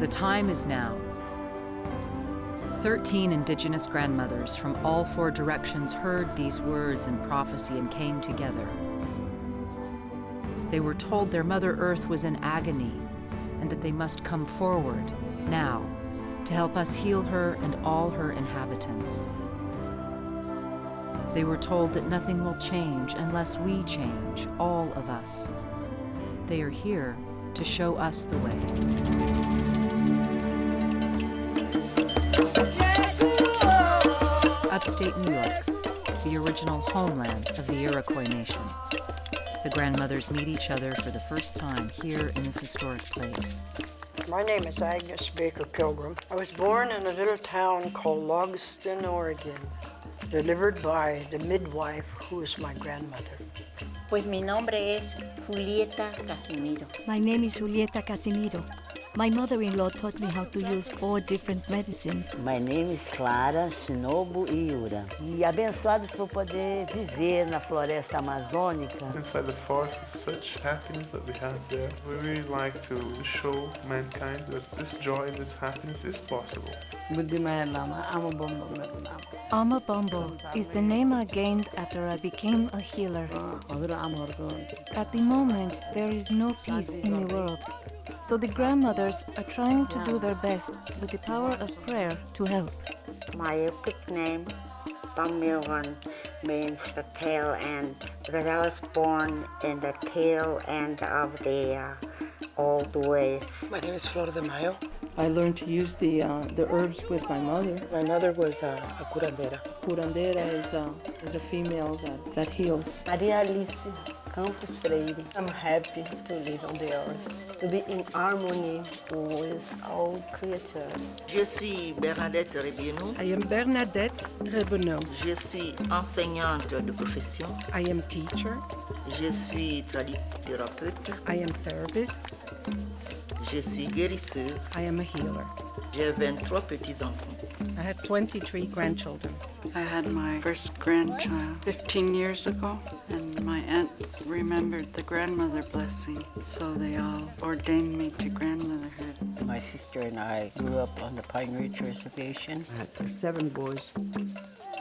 The time is now. 13 Indigenous grandmothers from all 4 directions heard these words in prophecy and came together. They were told their Mother Earth was in agony and that they must come forward now to help us heal her and all her inhabitants. They were told that nothing will change unless we change, all of us. They are here to show us the way. Upstate New York, the original homeland of the Iroquois Nation. The grandmothers meet each other for the first time here in this historic place. My name is Agnes Baker Pilgrim. I was born in a little town called Logston, Oregon, delivered by the midwife who is my grandmother. Pues mi nombre es Julieta Casimiro. My name is Julieta Casimiro. My mother-in-law taught me how to use 4 different medicines. My name is Clara Shinobu Iura. E abençoados por poder viver na floresta amazônica. Inside the forest is such happiness that we have there. We really like to show mankind that this joy, this happiness is possible. Ama Bumbo is the name I gained after I became a healer. At the moment, there is no peace in the world. So the grandmothers are trying to do their best with the power of prayer to help. My epic name, Bamilwan, means the tail end, because I was born in the tail end of the old ways. My name is Flor de Mayo. I learned to use the herbs with my mother. My mother was a curandera. Curandera is a female that heals. Maria Alice Campos Freire. I'm happy to live on the earth, to be in harmony with all creatures. Je suis Bernadette Rebineau. I am Bernadette Rebineau. Je suis enseignante de profession. I am teacher. Je suis tradithérapeute. I am therapist. Je suis guérisseuse. I am a healer. J'ai 23 petits-enfants. I have 23 grandchildren. I had my first grandchild 15 years ago, and my aunts remembered the grandmother blessing, so they all ordained me to grandmotherhood. My sister and I grew up on the Pine Ridge Reservation. I had 7 boys,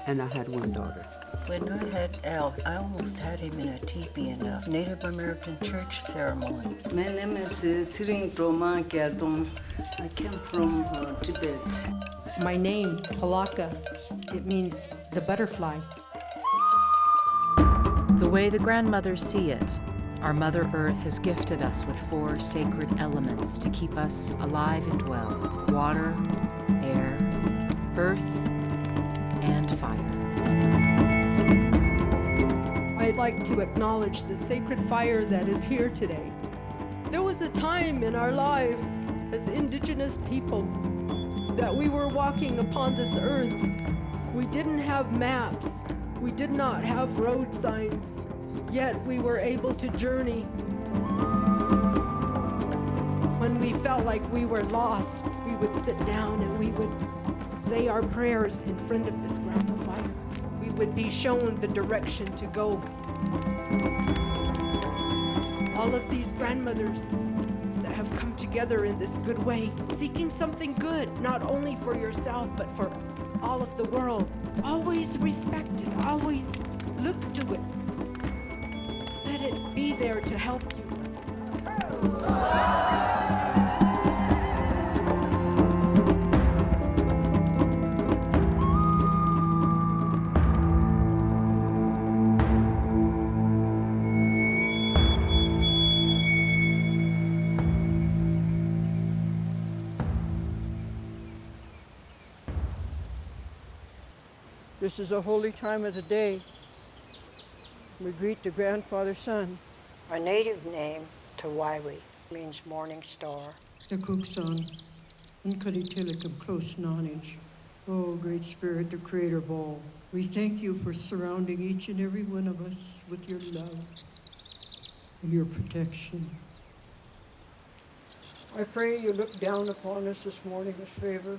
and I had 1 daughter. When I had Al, I almost had him in a teepee in a Native American church ceremony. My name is Tiring Droma Gyadon. I came from Tibet. My name, Palaka, it means the butterfly. The way the grandmothers see it, our Mother Earth has gifted us with 4 sacred elements to keep us alive and well: water, air, earth, and fire. I'd like to acknowledge the sacred fire that is here today. There was a time in our lives as Indigenous people that we were walking upon this earth. We didn't have maps. We did not have road signs. Yet we were able to journey. When we felt like we were lost, we would sit down and we would say our prayers in front of this ground of fire. We would be shown the direction to go. All of these grandmothers that have come together in this good way, seeking something good, not only for yourself, but for all of the world. Always respect it, always look to it. Let it be there to help you. This is a holy time of the day. We greet the grandfather son. My native name, Tawaiwi, means morning star. Yakuksan, Nkaditilikam close knowledge. Oh, great spirit, the creator of all. We thank you for surrounding each and every one of us with your love and your protection. I pray you look down upon us this morning with favor,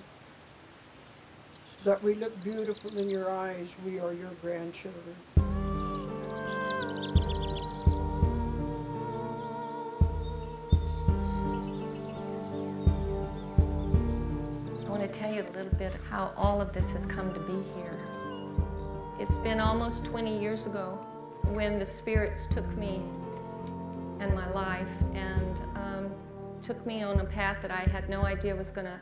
that we look beautiful in your eyes. We are your grandchildren. a little bit how all of this has come to be here. It's been almost 20 years ago when the spirits took me and my life and took me on a path that I had no idea was going to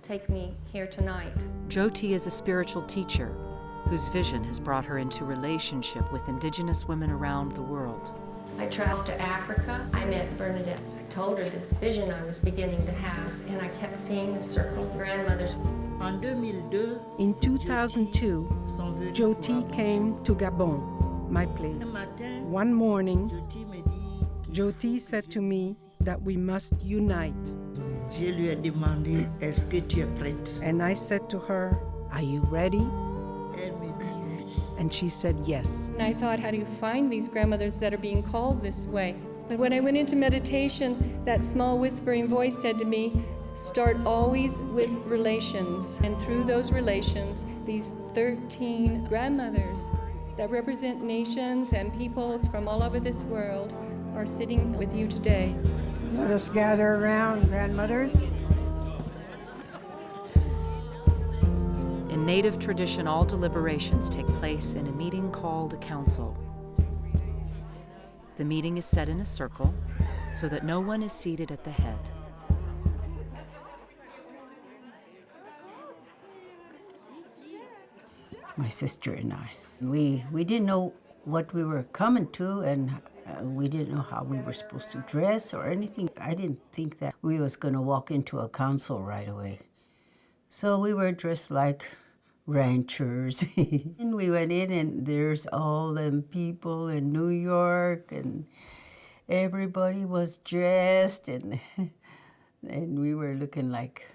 take me here tonight. Jyoti is a spiritual teacher whose vision has brought her into relationship with Indigenous women around the world. I traveled to Africa. I met Bernadette. I told her this vision I was beginning to have, and I kept seeing the circle of grandmothers. In 2002, Jyoti came to Gabon, my place. One morning, Jyoti said to me that we must unite. Je lui ai demandé, est-ce que tu es prête? And I said to her, are you ready? Elle me dit oui. And she said yes. And I thought, how do you find these grandmothers that are being called this way? But when I went into meditation, that small whispering voice said to me, start always with relations. And through those relations, these 13 grandmothers that represent nations and peoples from all over this world are sitting with you today. Let us gather around, grandmothers. In Native tradition, all deliberations take place in a meeting called a council. The meeting is set in a circle so that no one is seated at the head. My sister and I, we didn't know what we were coming to, and we didn't know how we were supposed to dress or anything. I didn't think that we was going to walk into a council right away. So we were dressed like ranchers. And we went in, and there's all them people in New York, and everybody was dressed, and we were looking like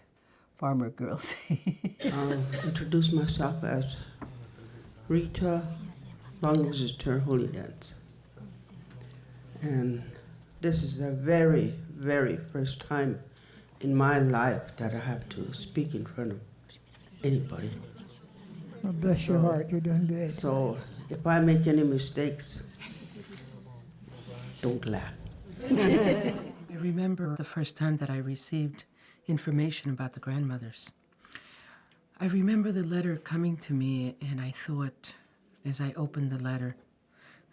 farmer girls. I'll introduce myself as Rita Long-Visitor Holy Dance. And this is the very, very first time in my life that I have to speak in front of anybody. Well, bless your heart, you're doing good. So if I make any mistakes, don't laugh. I remember the first time that I received information about the grandmothers. I remember the letter coming to me, and I thought, as I opened the letter,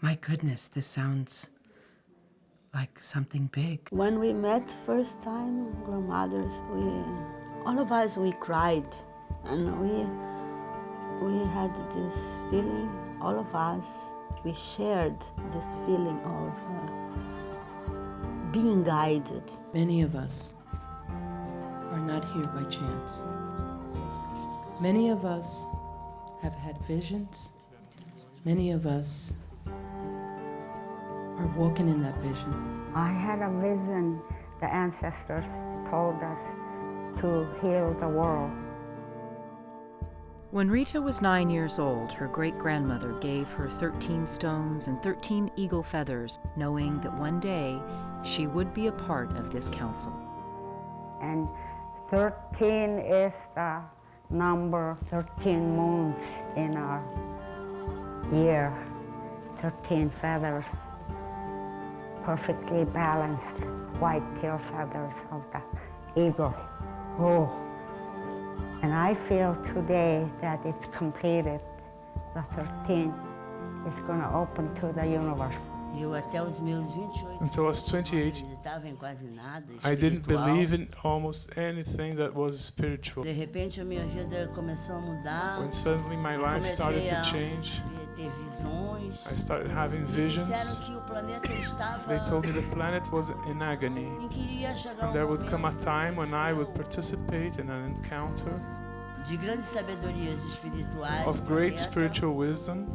my goodness, this sounds like something big. When we met first time, grandmothers, all of us, we cried. And we had this feeling, all of us, we shared this feeling of being guided. Many of us are not here by chance. Many of us have had visions. Many of us are walking in that vision. I had a vision the ancestors told us to heal the world. When Rita was 9 years old, her great-grandmother gave her 13 stones and 13 eagle feathers, knowing that one day she would be a part of this council. And 13 is the number, 13 moons in our year, 13 feathers, perfectly balanced white tail feathers of the eagle. Oh, and I feel today that it's completed. The 13 is going to open to the universe. Until I was 28, I didn't believe in almost anything that was spiritual. When suddenly my life started to change, I started having visions. They told me the planet was in agony, and there would come a time when I would participate in an encounter of great spiritual wisdom,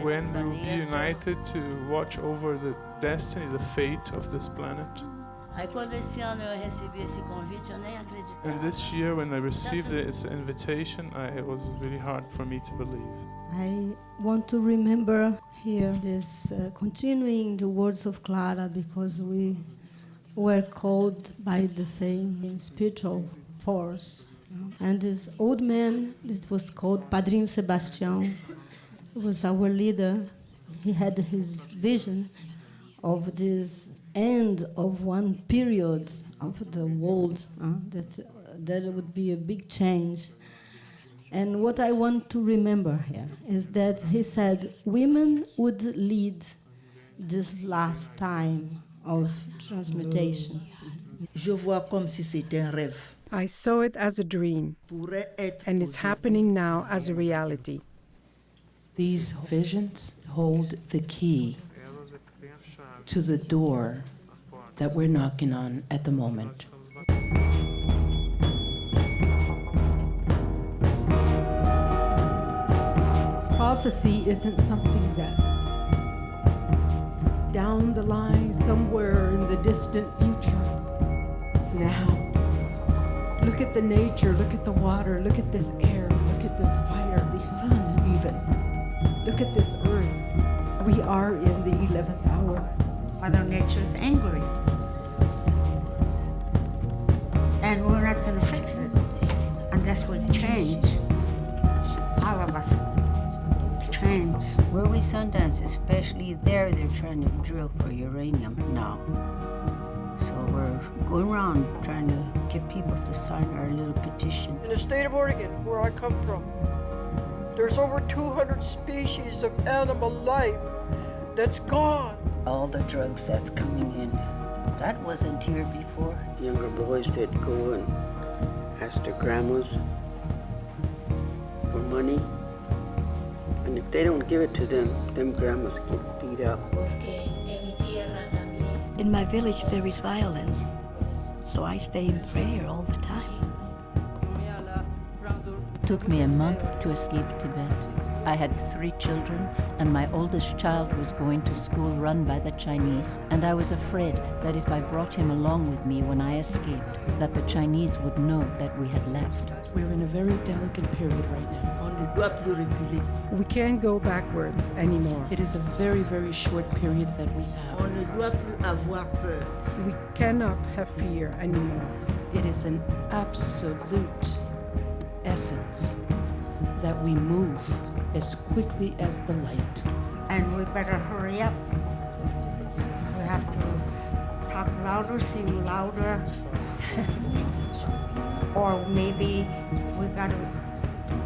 when we will be united to watch over the destiny, the fate of this planet. And this year, when I received this invitation, it was really hard for me to believe. I want to remember here this continuing the words of Clara, because we were called by the same spiritual force. And this old man, it was called Padrinho Sebastião, was our leader. He had his vision of this end of one period of the world, that would be a big change. And what I want to remember here is that he said women would lead this last time of transmutation. Je vois comme si c'était un rêve. I saw it as a dream, and it's happening now as a reality. These visions hold the key to the door that we're knocking on at the moment. Prophecy isn't something that's down the line somewhere in the distant future. It's now. Look at the nature, look at the water, look at this air, look at this fire, the sun even. Look at this earth. We are in the 11th hour. Mother Nature is angry. And we're not going to fix it unless we change. All of us change. Where we Sundance, especially there, they're trying to drill for uranium now. So we're going around trying to get people to sign our little petition. In the state of Oregon, where I come from, there's over 200 species of animal life that's gone. All the drugs that's coming in, that wasn't here before. Younger boys that go and ask their grandmas for money, and if they don't give it to them, them grandmas get beat up. In my village, there is violence, so I stay in prayer all the time. It took me a month to escape Tibet. I had 3 children, and my oldest child was going to school run by the Chinese, and I was afraid that if I brought him along with me when I escaped, that the Chinese would know that we had left. We're in a very delicate period right now. We can't go backwards anymore. It is a very, very short period that we have. On ne doit plus avoir peur. We cannot have fear anymore. It is an absolute essence that we move as quickly as the light. And we better hurry up. We have to talk louder, sing louder. Or maybe we got to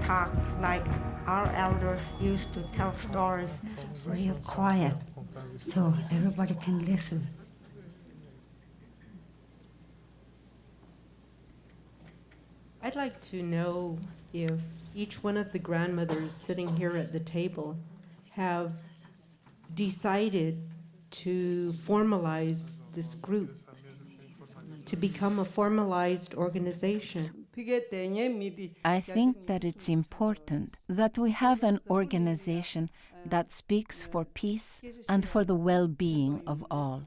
talk like our elders used to tell stories, real quiet, so everybody can listen. I'd like to know if each one of the grandmothers sitting here at the table have decided to formalize this group, to become a formalized organization. I think that it's important that we have an organization that speaks for peace and for the well-being of all.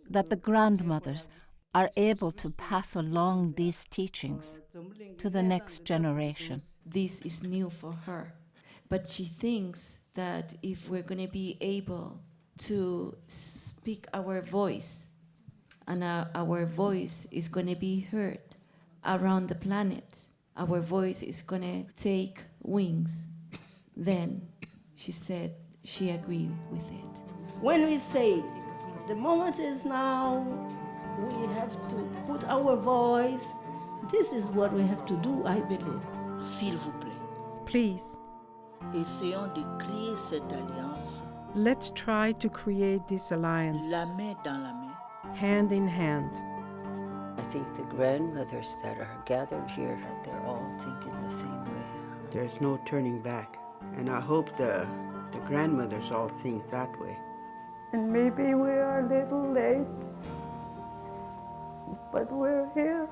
That the grandmothers are able to pass along these teachings to the next generation. This is new for her, but she thinks that if we're going to be able to speak our voice, and our voice is going to be heard around the planet, our voice is going to take wings, then she said she agreed with it. When we say the moment is now, we have to put our voice, this is what we have to do, I believe. S'il vous plaît. Please. Essayons de créer cette alliance. Let's try to create this alliance. La main dans la main. Hand in hand. I think the grandmothers that are gathered here, they're all thinking the same way. There's no turning back, and I hope the grandmothers all think that way. And maybe we are a little late, but we're here.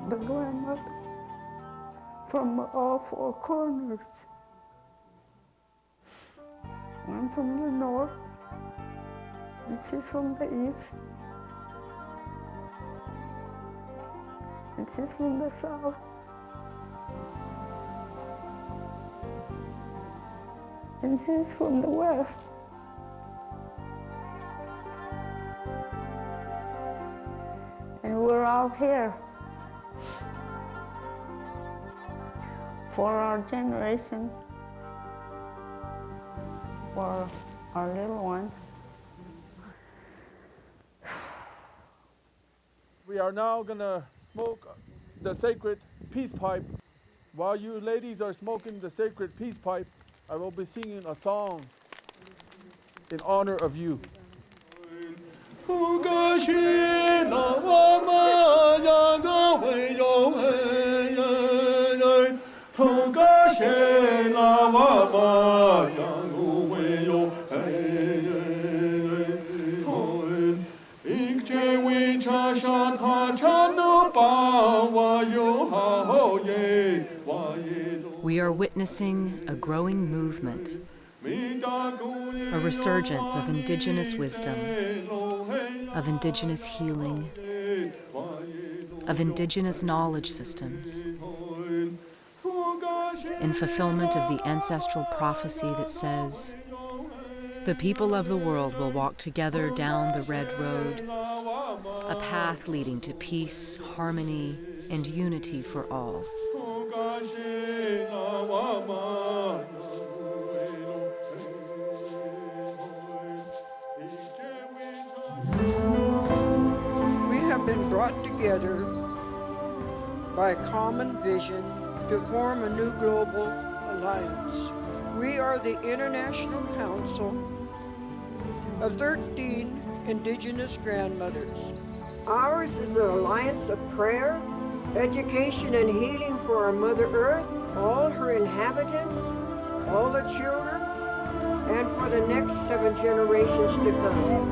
The grandmother from all 4 corners. One from the north, and she's from the east, and she's from the south. And she's from the west. And we're all here for our generation. for our little ones. We are now going to smoke the sacred peace pipe. While you ladies are smoking the sacred peace pipe, I will be singing a song in honor of you. We are witnessing a growing movement, a resurgence of indigenous wisdom, of indigenous healing, of indigenous knowledge systems, in fulfillment of the ancestral prophecy that says, "The people of the world will walk together down the red road, a path leading to peace, harmony, and unity for all." We have been brought together by a common vision to form a new global alliance. We are the International Council of 13 Indigenous Grandmothers. Ours is an alliance of prayer, education, and healing for our Mother Earth, all her inhabitants, all the children, and for the next 7 generations to come.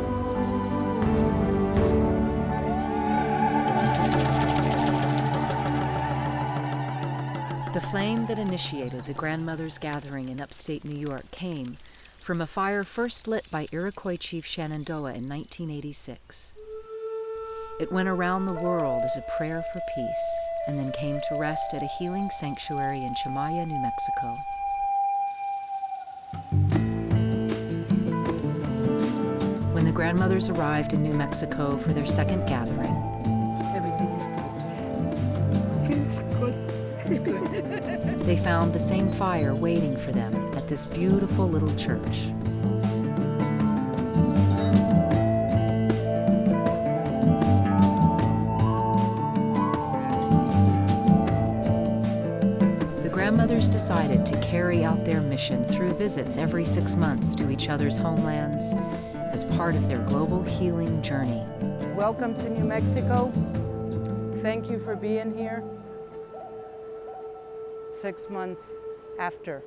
The flame that initiated the Grandmothers' Gathering in upstate New York came from a fire first lit by Iroquois Chief Shenandoah in 1986. It went around the world as a prayer for peace and then came to rest at a healing sanctuary in Chimaya, New Mexico. When the Grandmothers arrived in New Mexico for their second gathering, Everything is good. It's good. they found the same fire waiting for them at this beautiful little church. The Grandmothers decided to carry out their mission through visits every 6 months to each other's homelands as part of their global healing journey. Welcome to New Mexico. Thank you for being here. 6 months after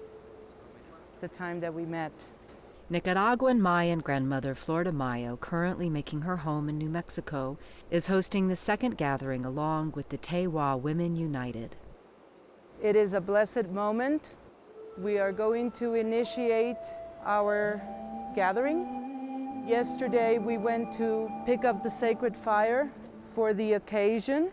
the time that we met. Nicaraguan Mayan grandmother Florida Mayo, currently making her home in New Mexico, is hosting the second gathering along with the Tewa Women United. It is a blessed moment. We are going to initiate our gathering. Yesterday we went to pick up the sacred fire for the occasion.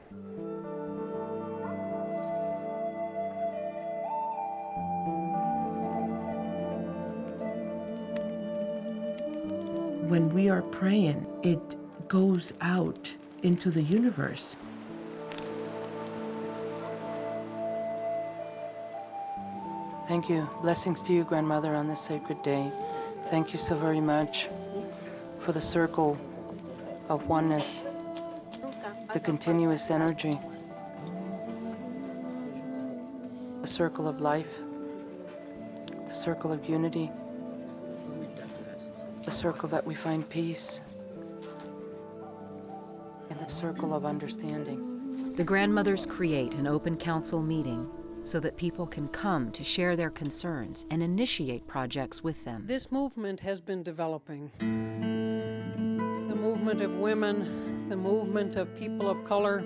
When we are praying, it goes out into the universe. Thank you. Blessings to you, Grandmother, on this sacred day. Thank you so very much for the circle of oneness, the continuous energy, the circle of life, the circle of unity, the circle that we find peace, and the circle of understanding. The Grandmothers create an open council meeting so that people can come to share their concerns and initiate projects with them. This movement has been developing. The movement of women, the movement of people of color,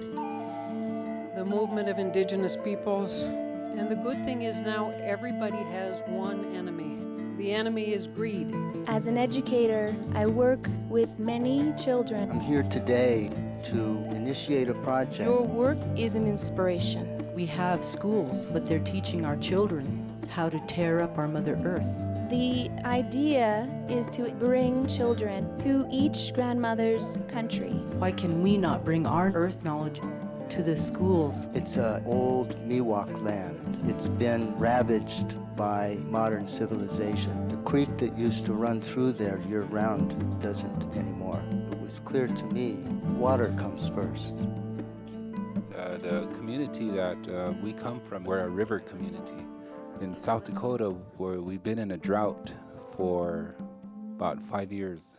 the movement of indigenous peoples. And the good thing is now everybody has one enemy. The enemy is greed. As an educator, I work with many children. I'm here today to initiate a project. Your work is an inspiration. We have schools, but they're teaching our children how to tear up our Mother Earth. The idea is to bring children to each grandmother's country. Why can we not bring our earth knowledge to the schools. It's an old Miwok land. It's been ravaged by modern civilization. The creek that used to run through there year-round doesn't anymore. It was clear to me, water comes first. The community that we come from, we're a river community. In South Dakota, where we've been in a drought for about 5 years.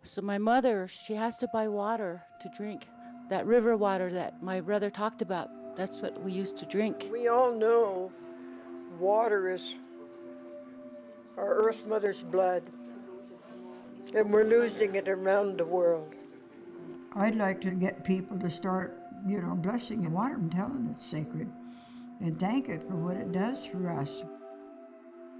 So my mother, she has to buy water to drink. That river water that my brother talked about, that's what we used to drink. We all know water is our Earth Mother's blood, and we're losing it around the world. I'd like to get people to start, blessing the water and telling it's sacred and thank it for what it does for us.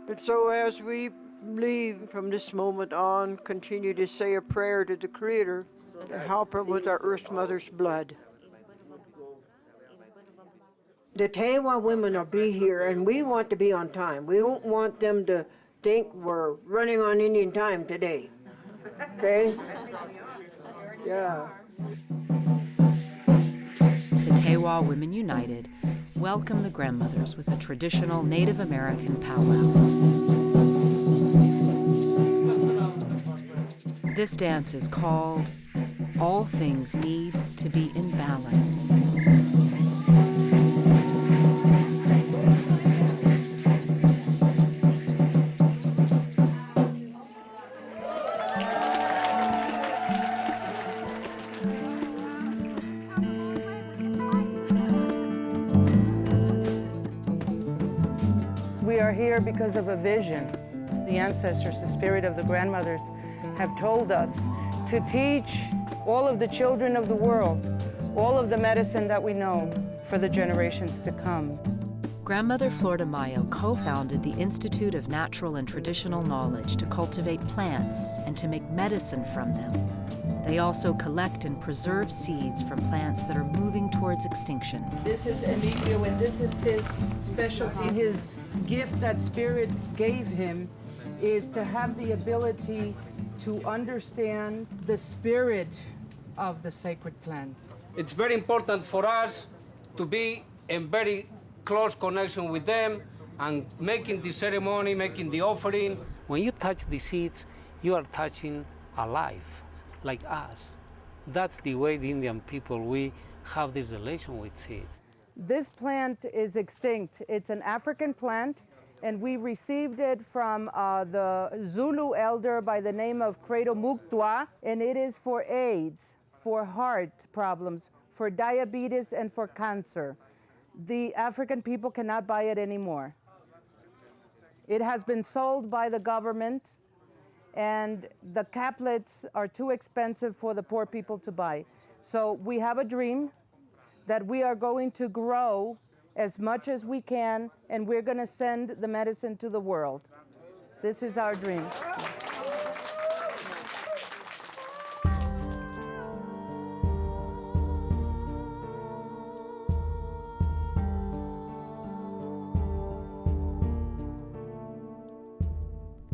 And so as we leave from this moment on, continue to say a prayer to the Creator to help her with our Earth Mother's blood. The Tewa women will be here, and we want to be on time. We don't want them to think we're running on Indian time today. Okay? Yeah. The Tewa Women United welcome the grandmothers with a traditional Native American powwow. This dance is called All Things Need to Be in Balance. We are here because of a vision. The ancestors, the spirit of the grandmothers, have told us to teach all of the children of the world all of the medicine that we know for the generations to come. Grandmother Florida Mayo co-founded the Institute of Natural and Traditional Knowledge to cultivate plants and to make medicine from them. They also collect and preserve seeds from plants that are moving towards extinction. This is Emilio, and this is his specialty. His gift that Spirit gave him is to have the ability to understand the spirit of the sacred plants. It's very important for us to be in very close connection with them and making the ceremony, making the offering. When you touch the seeds, you are touching a life, like us. That's the way the Indian people, we have this relation with seeds. This plant is extinct. It's an African plant, and we received it from the Zulu elder by the name of Credo Muktua, and it is for AIDS, for heart problems, for diabetes, and for cancer. The African people cannot buy it anymore. It has been sold by the government, and the caplets are too expensive for the poor people to buy. So we have a dream that we are going to grow as much as we can, and we're going to send the medicine to the world. This is our dream.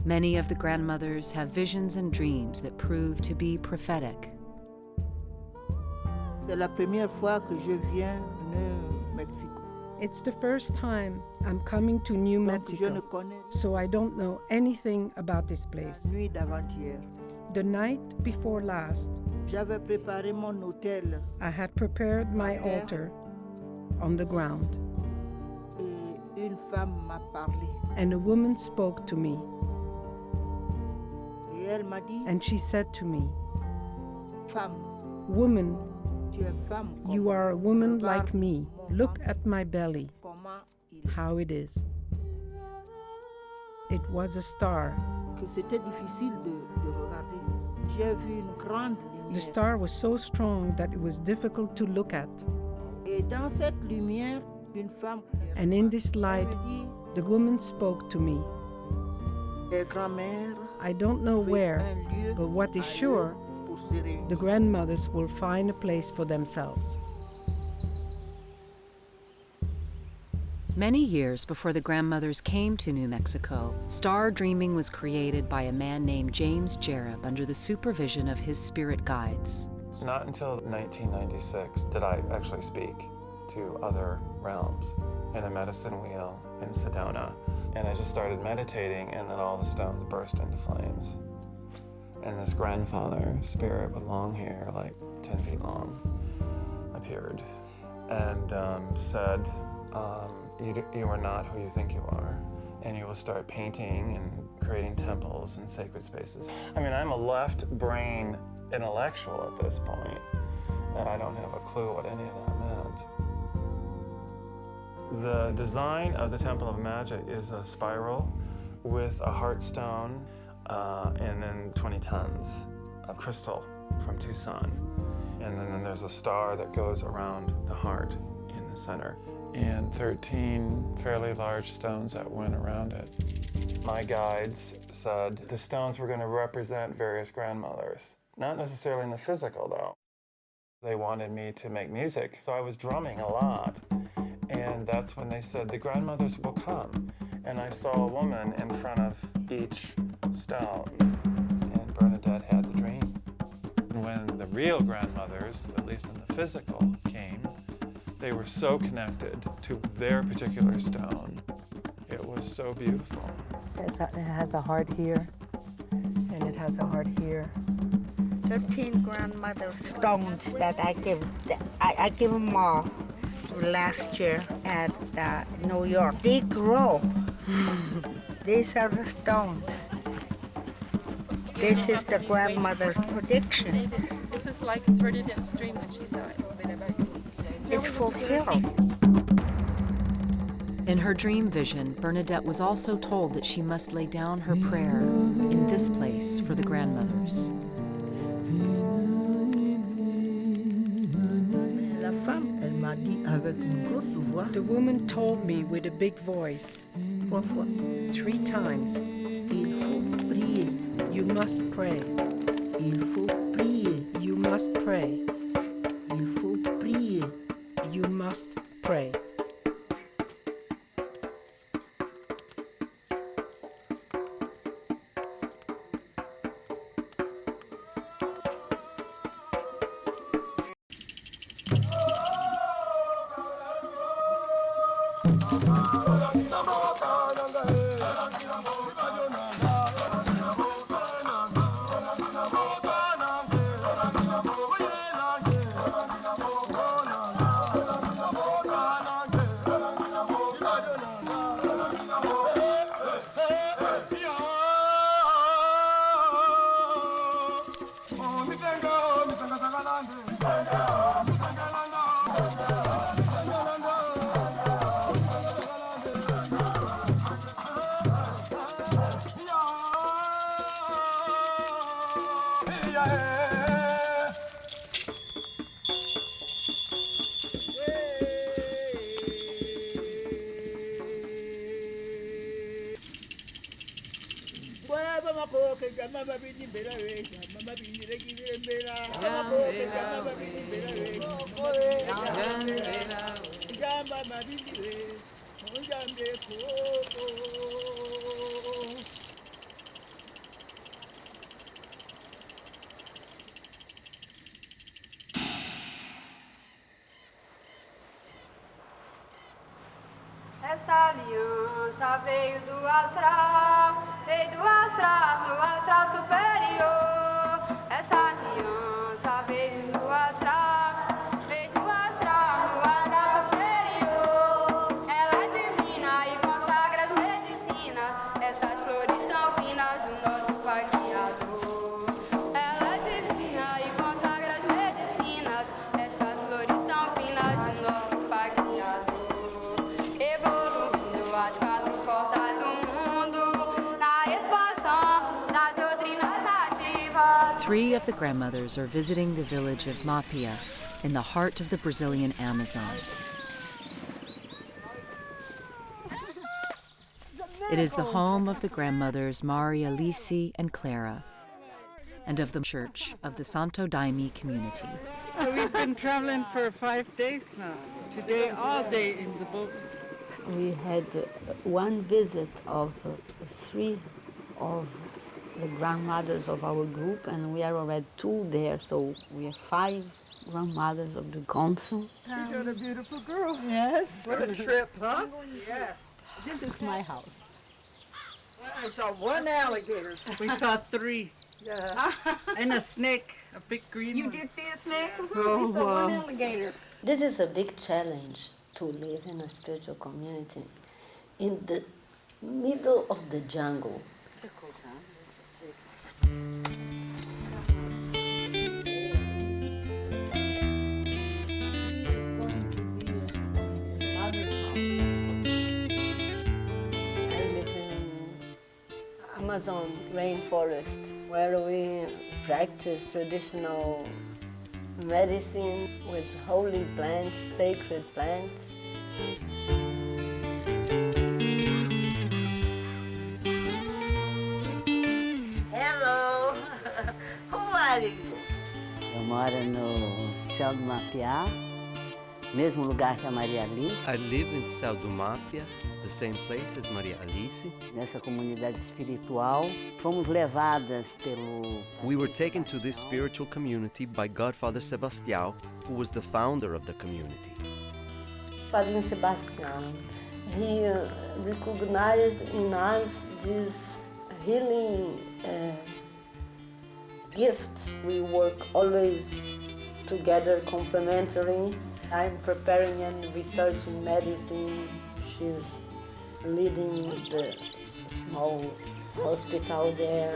Many of the grandmothers have visions and dreams that prove to be prophetic. C'est la première fois que je viens au Mexico. It's the first time I'm coming to New Mexico, so I don't know anything about this place. Nuit d'avant-hier. The night before last, J'avais préparé mon hôtel. I had prepared my altar on the ground, Et une femme m'a parlé. and a woman spoke to me, Et elle m'a dit, and she said to me, femme, "Woman, tu es femme. you are a woman like me. Look at my belly, Comment il how it is." It was a star. que c'était difficile de regarder. J'ai vu une grande lumière. The star was so strong that it was difficult to look at. Et dans cette lumière, une femme. And in this light, the woman spoke to me. Les grand-mères. I don't know where, but what is sure, the grandmothers will find a place for themselves. Many years before the grandmothers came to New Mexico, star dreaming was created by a man named James Jereb under the supervision of his spirit guides. Not until 1996 did I actually speak to other realms in a medicine wheel in Sedona. And I just started meditating, and then all the stones burst into flames. And this grandfather spirit with long hair, like 10 feet long, appeared and said, you are not who you think you are, and you will start painting and creating temples and sacred spaces. I mean, I'm a left brain intellectual at this point, and I don't have a clue what any of that meant. The design of the Temple of Magic is a spiral with a heart stone and then 20 tons of crystal from Tucson. And then there's a star that goes around the heart in the center, and 13 fairly large stones that went around it. My guides said the stones were going to represent various grandmothers, not necessarily in the physical though. They wanted me to make music, so I was drumming a lot. And that's when they said the grandmothers will come. And I saw a woman in front of each stone, and Bernadette had the dream. When the real grandmothers, at least in the physical, came, they were so connected to their particular stone. It was so beautiful. It has a heart here, and it has a heart here. 13 grandmother stones that I give them all last year at New York. They grow. These are the stones. This is the grandmother's prediction. This was like Bernadette's dream when she saw it. It's fulfilled. In her dream vision, Bernadette was also told that she must lay down her prayer in this place for the grandmothers. The woman told me with a big voice, 3 times, you must pray. You must pray. You must pray. Esta aliança veio do astral superior. Esta aliança veio do astral superior. Ela é divina e consagra as medicinas, estas flores tão finas do nosso Pai Criador. Ela é divina e consagra as medicinas, estas flores tão finas do nosso Pai Criador. Evoluindo as 4 portas do mundo, na expansão das doutrinas nativas. 3 of the grandmothers are visiting the village of Mapia in the heart of the Brazilian Amazon. It is the home of the grandmothers Maria Alice and Clara, and of the Church of the Santo Daime community. We've been traveling for 5 days now. Today, all day in the boat. We had one visit of 3 of the grandmothers of our group, and we are already 2 there, so we are 5 grandmothers of the council. You got a beautiful girl. Yes. What a trip, huh? Yes. This is my house. I saw one alligator. We saw 3. Yeah. And a snake, a big green one. You did see a snake? Oh, We saw one wow. alligator. This is a big challenge to live in a spiritual community in the middle of the jungle. Amazon rainforest, where we practice traditional medicine with holy plants, sacred plants. Hello, who are you? Eu moro no Céu do Mapiá, mesmo lugar que a Maria Alice. I live in Céu do Mápia, the same place as Maria Alice. Nessa comunidade espiritual, fomos levadas pelo... We were taken to this spiritual community by Godfather Sebastião, who was the founder of the community. Padre Sebastian, he recognized in us this healing gift. We work always together, complementary. I'm preparing and researching medicines. She's leading the small hospital there.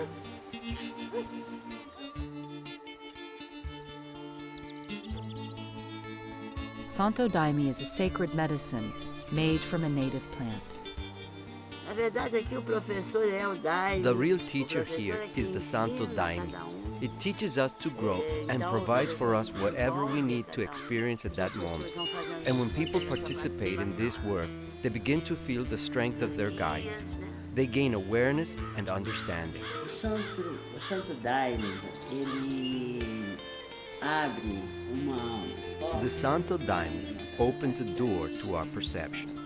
Santo Daime is a sacred medicine made from a native plant. Na verdade, aqui o professor é o Daime. The real teacher here is the Santo Daime. It teaches us to grow and provides for us whatever we need to experience at that moment. And when people participate in this work, they begin to feel the strength of their guides. They gain awareness and understanding. O Santo Daime, ele abre uma... The Santo Daime opens a door to our perception.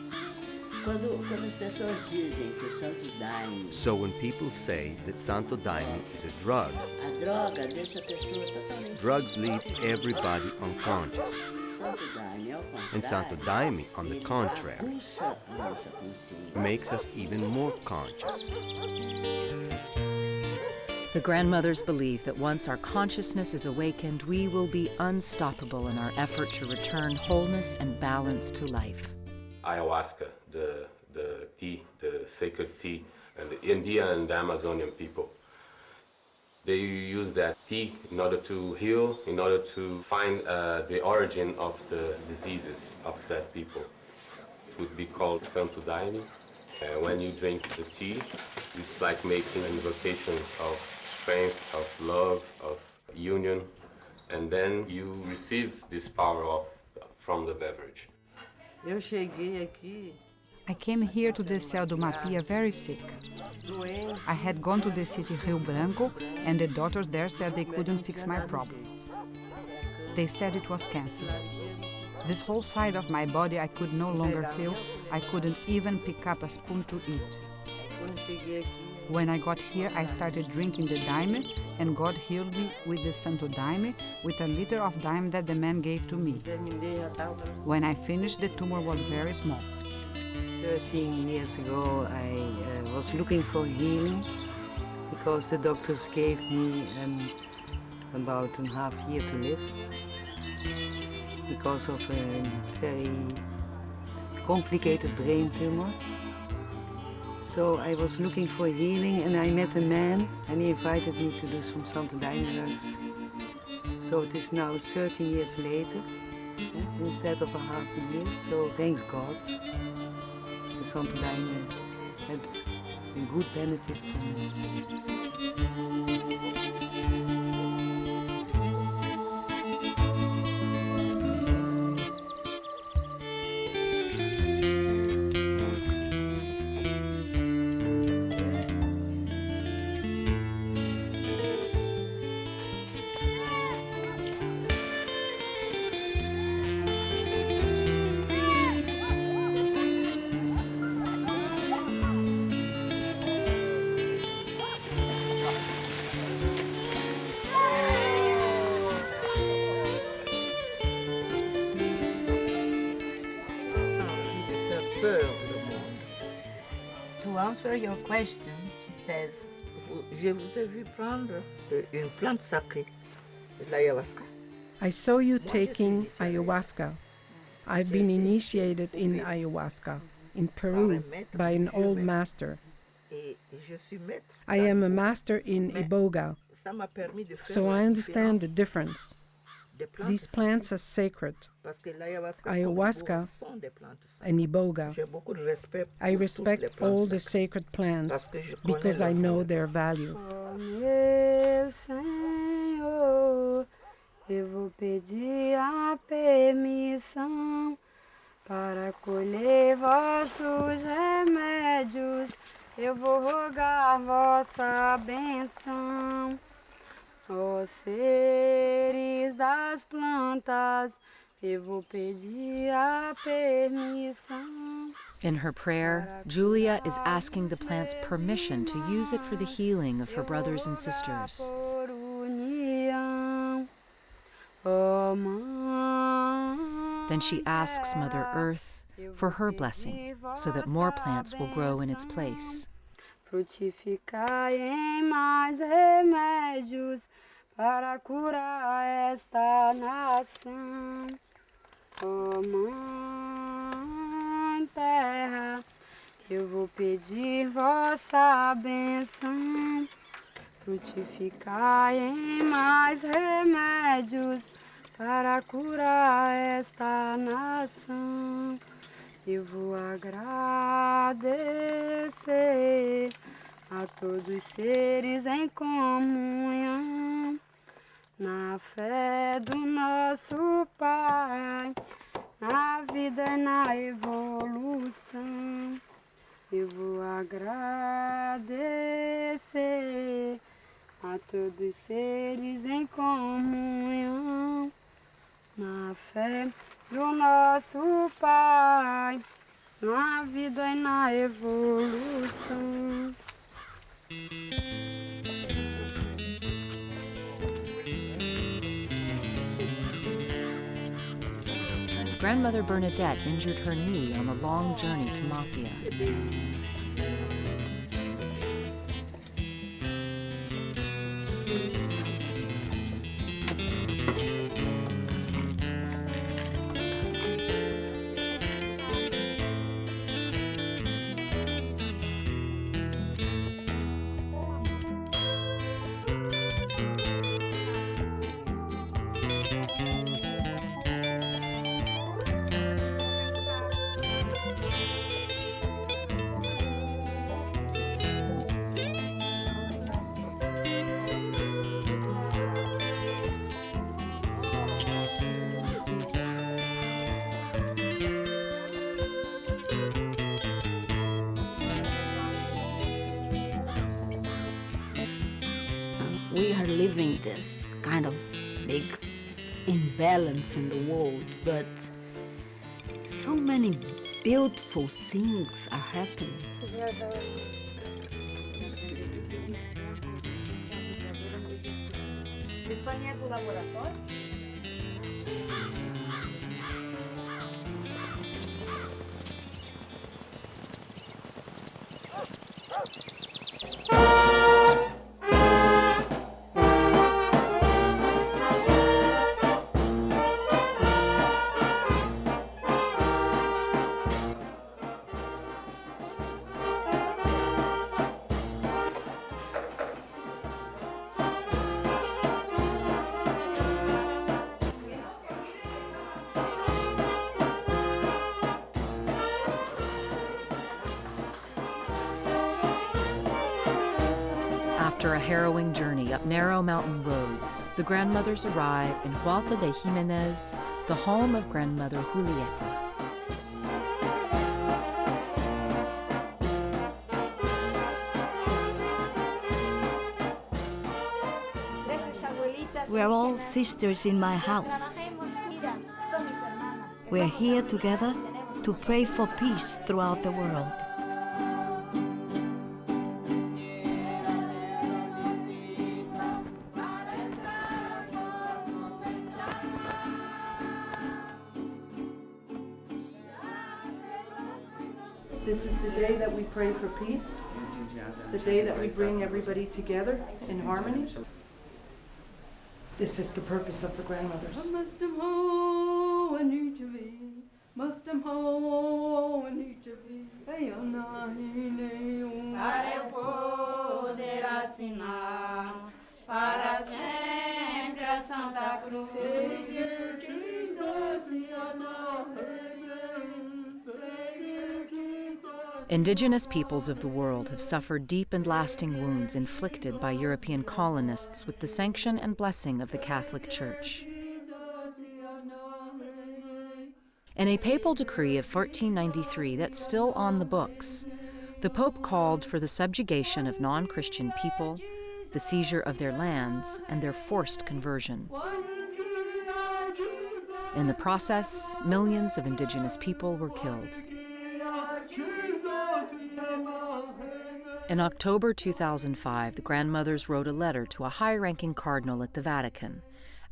Quando as pessoas dizem que o Santo Daime... So when people say that Santo Daime is a drug, A droga deixa a pessoa totalmente... drugs leave everybody unconscious. Santo Daime, ao contrário, And Santo Daime, on the contrary, aguça a nossa consciência. makes us even more conscious. The grandmothers believe that once our consciousness is awakened, we will be unstoppable in our effort to return wholeness and balance to life. Ayahuasca, the tea, the sacred tea, and the Indian and the Amazonian people. They use that tea in order to heal, in order to find the origin of the diseases of that people. It would be called Santo Daime. When you drink the tea, it's like making an invocation of strength, of love, of union, and then you receive this power from the beverage. Eu cheguei aqui I came here to the Céu do Mapiá very sick. I had gone to the city Rio Branco, and the doctors there said they couldn't fix my problem. They said it was cancer. This whole side of my body I could no longer feel. I couldn't even pick up a spoon to eat. When I got here, I started drinking the daime, and God healed me with the Santo Daime, with a liter of daime that the man gave to me. When I finished, the tumor was very small. 13 years ago, I was looking for healing because the doctors gave me about a half year to live because of a very complicated brain tumor. So I was looking for healing, and I met a man, and he invited me to do some Santo Daime drugs. So it is now 13 years later, instead of a half a year, so thanks God. The Santo Daime had a good benefit for me. To answer your question, she says, Je vous ai vu prendre une plante sacrée, l'ayahuasca. I saw you taking ayahuasca. I've been initiated in ayahuasca in Peru by an old master. I am a master in Iboga, so I understand the difference. These plants are sacred. Ayahuasca and Iboga. I respect all the sacred plants because I know their value. Meu Senhor, eu vou pedir a permissão para colher vossos remédios. Eu vou rogar vossa benção. Ó seres das plantas, eu vou pedir a permissão. In her prayer, Julia is asking the plant's permission to use it for the healing of her brothers and sisters. Por união, ó Mãe. Then she asks Mother Earth for her blessing so that more plants will grow in its place. Frutificai em mais remédios para curar esta nação. Ó Mãe Terra, eu vou pedir vossa benção. Frutificai em mais remédios para curar esta nação. Eu vou agradecer a todos os seres em comunhão, na fé do nosso Pai, na vida e na evolução. Eu vou agradecer a todos os seres em comunhão, na fé do nosso Pai, na vida e na evolução. Grandmother Bernadette injured her knee on the long journey to Mapia. We are living this kind of big imbalance in the world, but so many beautiful things are happening. Espanha é do laboratório? After a harrowing journey up narrow mountain roads, the grandmothers arrive in Hualta de Jimenez, the home of grandmother Julieta. We're all sisters in my house. We're here together to pray for peace throughout the world. This is the day that we pray for peace, the day that we bring everybody together in harmony. This is the purpose of the grandmothers. Para sempre a Santa Cruz. Savior Jesus, Indigenous peoples of the world have suffered deep and lasting wounds inflicted by European colonists with the sanction and blessing of the Catholic Church. In a papal decree of 1493 that's still on the books, the Pope called for the subjugation of non-Christian people, the seizure of their lands, and their forced conversion. In the process, millions of indigenous people were killed. In October 2005, the grandmothers wrote a letter to a high-ranking cardinal at the Vatican,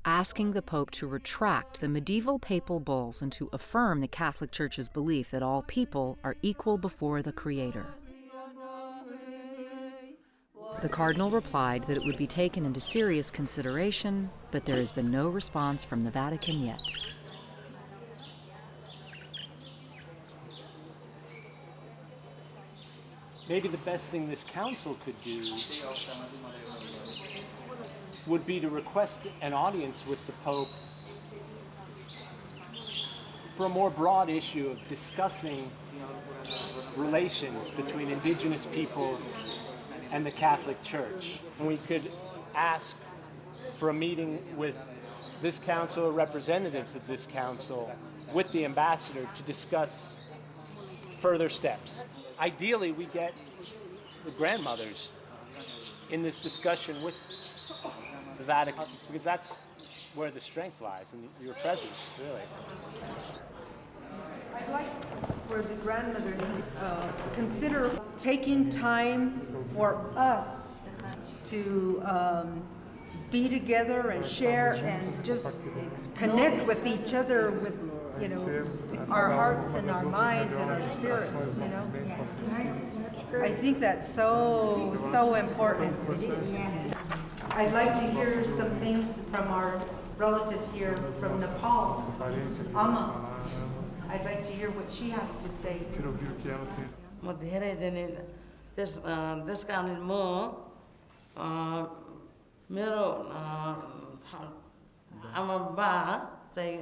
asking the Pope to retract the medieval papal bulls and to affirm the Catholic Church's belief that all people are equal before the Creator. The cardinal replied that it would be taken into serious consideration, but there has been no response from the Vatican yet. Maybe the best thing this council could do would be to request an audience with the Pope for a more broad issue of discussing relations between indigenous peoples and the Catholic Church. And we could ask for a meeting with this council or representatives of this council with the ambassador to discuss further steps. Ideally, we get the grandmothers in this discussion with the Vatican, because that's where the strength lies, in your presence, really. I'd like for the grandmothers to consider taking time for us to be together and share and just connect with each other with, you know, our hearts and our minds and our spirits, you know. I think that's so important. I'd like to hear some things from our relative here from Nepal, Amma. I'd like to hear what she has to say. म धेरै दिने त्यस कारण म मेरो आमा बा चाहिँ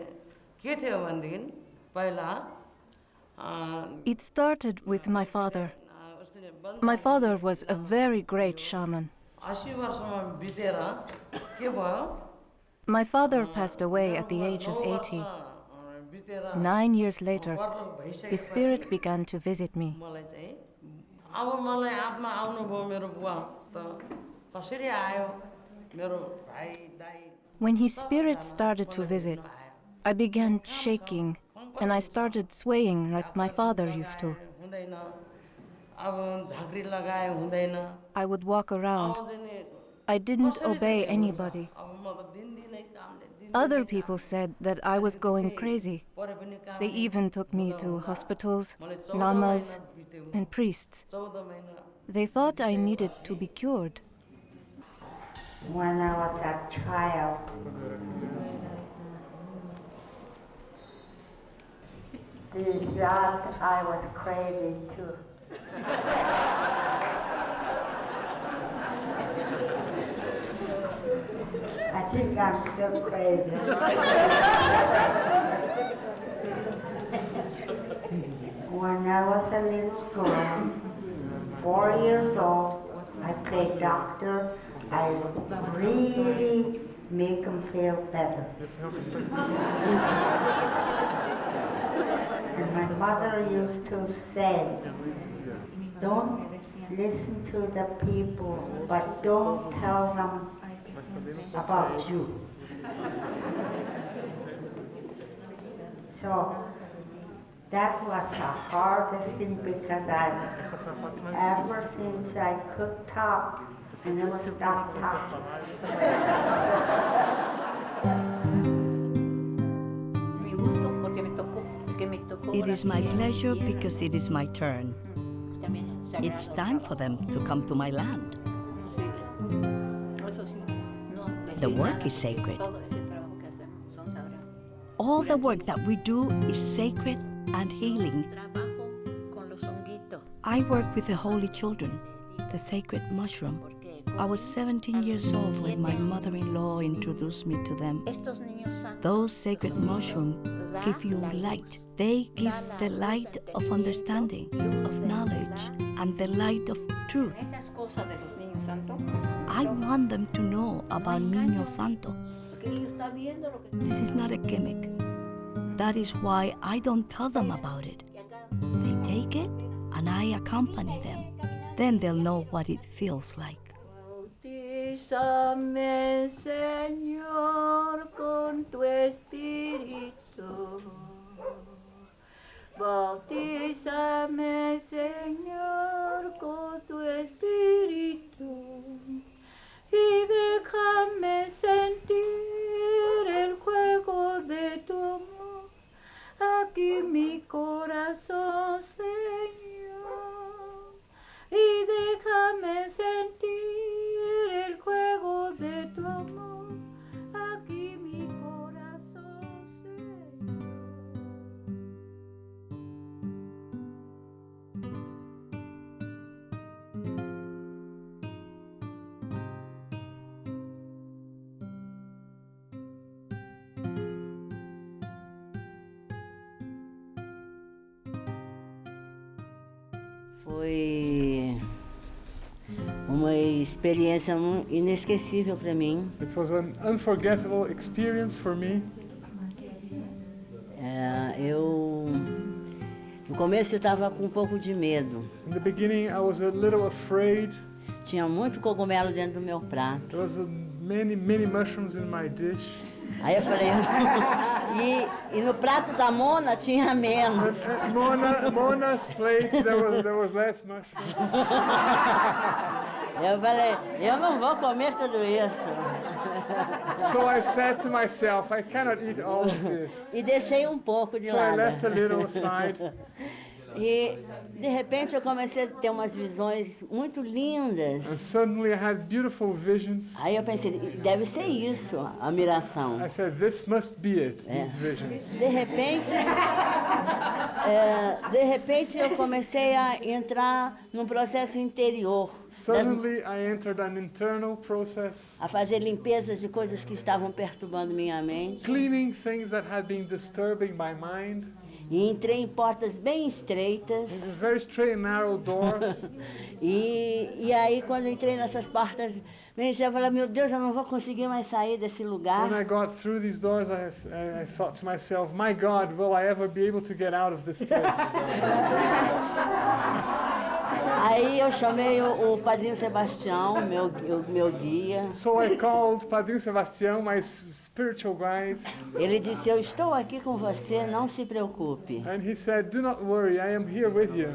के थियो भनेदेखि पहिला It started with my father. My father was a very great shaman. 80 वर्षमा बितेर के भयो My father passed away at the age of 80. 9 years later, his spirit began to visit me. मलाई चाहिँ अब मलाई आत्मा आउनु भयो मेरो बुवा त कसरी आयो मेरो भाइ दाइ When his spirit started to visit, I began shaking and I started swaying like my father used to. हुँदैन अब झाँक्री लगाए हुँदैन I would walk around. I didn't obey anybody. अब म त दिनदिनै कामले Other people said that I was going crazy. They even took me to hospitals, lamas, and priests. They thought I needed to be cured. When I was a child, they thought I was crazy too. I think I'm still crazy. When I was a little girl, 4 years old, I played doctor. I really make them feel better. And my mother used to say, don't listen to the people, but don't tell them about you. So that was the hardest thing because ever since I could talk, I never stopped talking. It is my pleasure because it is my turn. It's time for them to come to my land. The work is sacred. All the work that we do is sacred and healing. I work with the holy children, the sacred mushroom. I was 17 years old when my mother-in-law introduced me to them. Those sacred mushrooms give you light. They give the light of understanding, of knowledge, and the light of truth. I want them to know about Niño Santo. This is not a gimmick. That is why I don't tell them about it. They take it, and I accompany them. Then they'll know what it feels like. Bautízame, Señor, con tu Espíritu. Bautízame, Señor, con tu Espíritu. Y déjame sentir el juego de tu amor. Aquí mi corazón, Señor. Y déjame sentir el juego de tu amor. Aquí mi corazón, Señor. Foi uma experiência inesquecível para mim. It was an unforgettable experience for me. No começo eu estava com um pouco de medo. In the beginning, I was a little afraid. Tinha muito cogumelo dentro do meu prato. There was many mushrooms in my dish. Aí eu falei, e no prato da Mona tinha menos. Mona's plate, there was less mushrooms. Eu falei, eu não vou comer tudo isso. So I said to myself, I cannot eat all of this. E deixei um pouco de lado. So I left a little aside. E de repente eu comecei a ter umas visões muito lindas. And suddenly I had beautiful visions. Aí eu pensei, deve ser isso, a miração. I said, this must be it, these visions. De repente eu comecei a entrar num processo interior. Suddenly I entered an internal process. A fazer limpezas de coisas que estavam perturbando minha mente. Cleaning things that had been disturbing my mind. E entrei em portas bem estreitas. Very straight and narrow doors. E aí quando eu entrei nessas portas, eu falei, meu Deus, eu não vou conseguir mais sair desse lugar. When I got through these doors, I thought to myself, my God, will I ever be able to get out of this place? Aí eu chamei o Padrinho Sebastião, meu guia. So I called Padrinho Sebastião, my spiritual guide. Ele disse, eu estou aqui com você, não se preocupe. And he said, do not worry, I am here with you.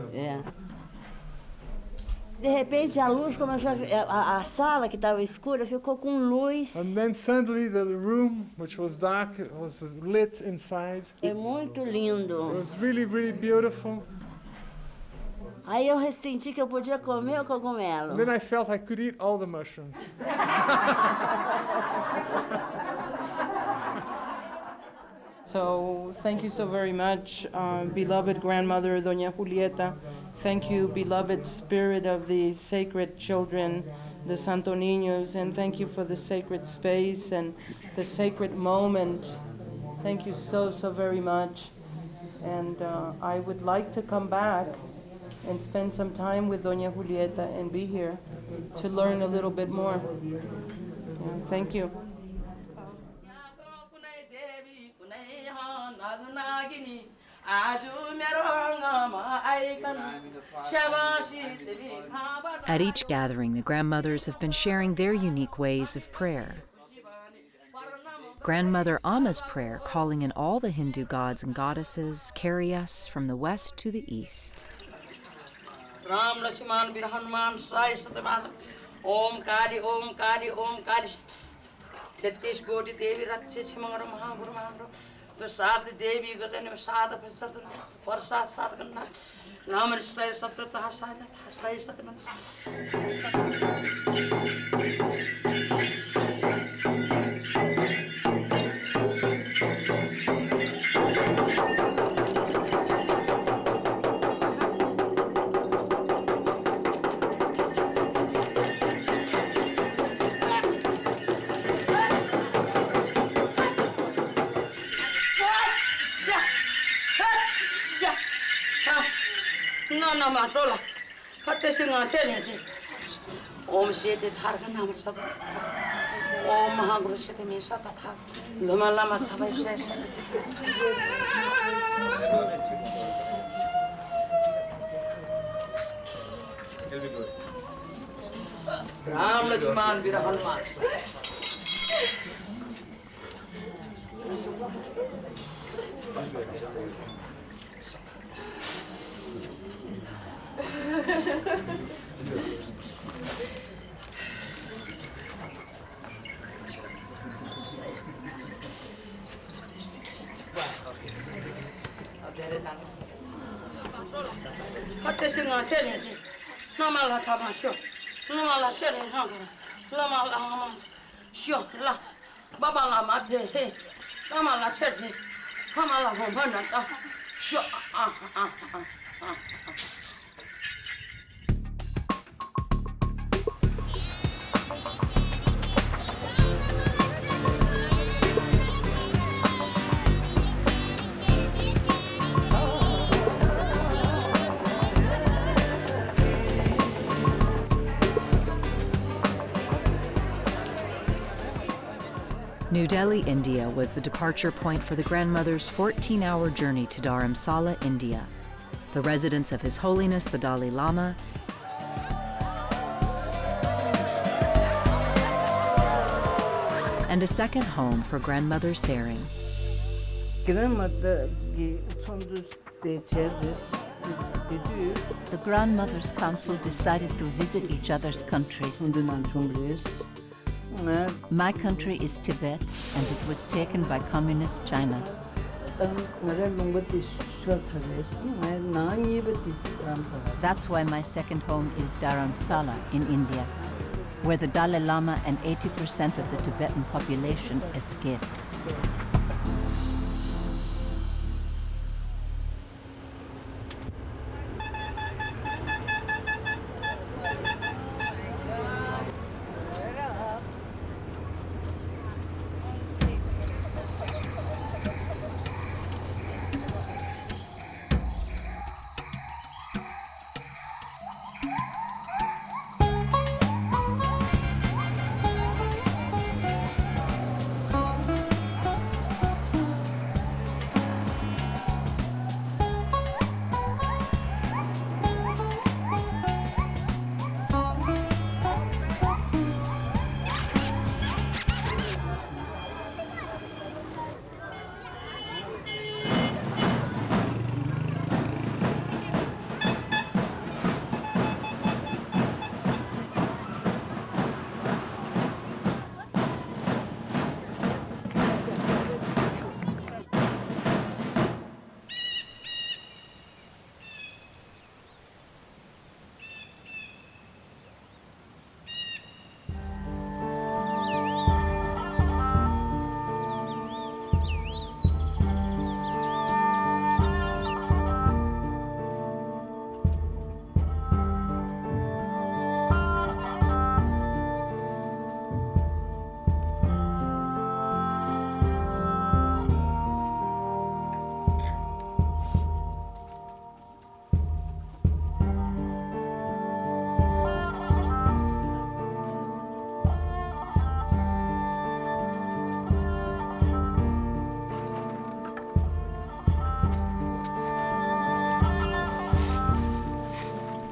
De repente a luz começou a sala que estava escura ficou com luz. And then suddenly the room, which was dark, was lit inside. É muito lindo. It was really, really beautiful. Aí eu senti que eu podia comer o cogumelo. And then I felt I could eat all the mushrooms. So thank you so very much, beloved grandmother Doña Julieta. Thank you, beloved spirit of the sacred children, the Santo Niños, and thank you for the sacred space and the sacred moment. Thank you so very much. And I would like to come back and spend some time with Doña Julieta and be here to learn a little bit more. Thank you. At each gathering, the grandmothers have been sharing their unique ways of prayer. Grandmother Amma's prayer, calling in all the Hindu gods and goddesses, carry us from the west to the east. Ram Lakshman Bir Hanuman Sai Satamasa Om Kali Om Kali Om Kali 33 Goti Devi Ratse Chimangara Mahaguru Mahaguru No, Matola. What is it on telling you? Om said it Harganam Sat. Om Hagrushit me Satata. Luma Lama Savai says. Ram Lachman Virahalman. What is it on telling you? No mala tamasho. No mala sharing hunger. No mala sure la. Baba la mate. No mala sharing. Come ala home. Sure. New Delhi, India was the departure point for the grandmother's 14-hour journey to Dharamsala, India, the residence of His Holiness the Dalai Lama, and a second home for Grandmother Sering. The Grandmothers' Council decided to visit each other's countries. My country is Tibet, and it was taken by Communist China. That's why my second home is Dharamsala in India, where the Dalai Lama and 80% of the Tibetan population escaped.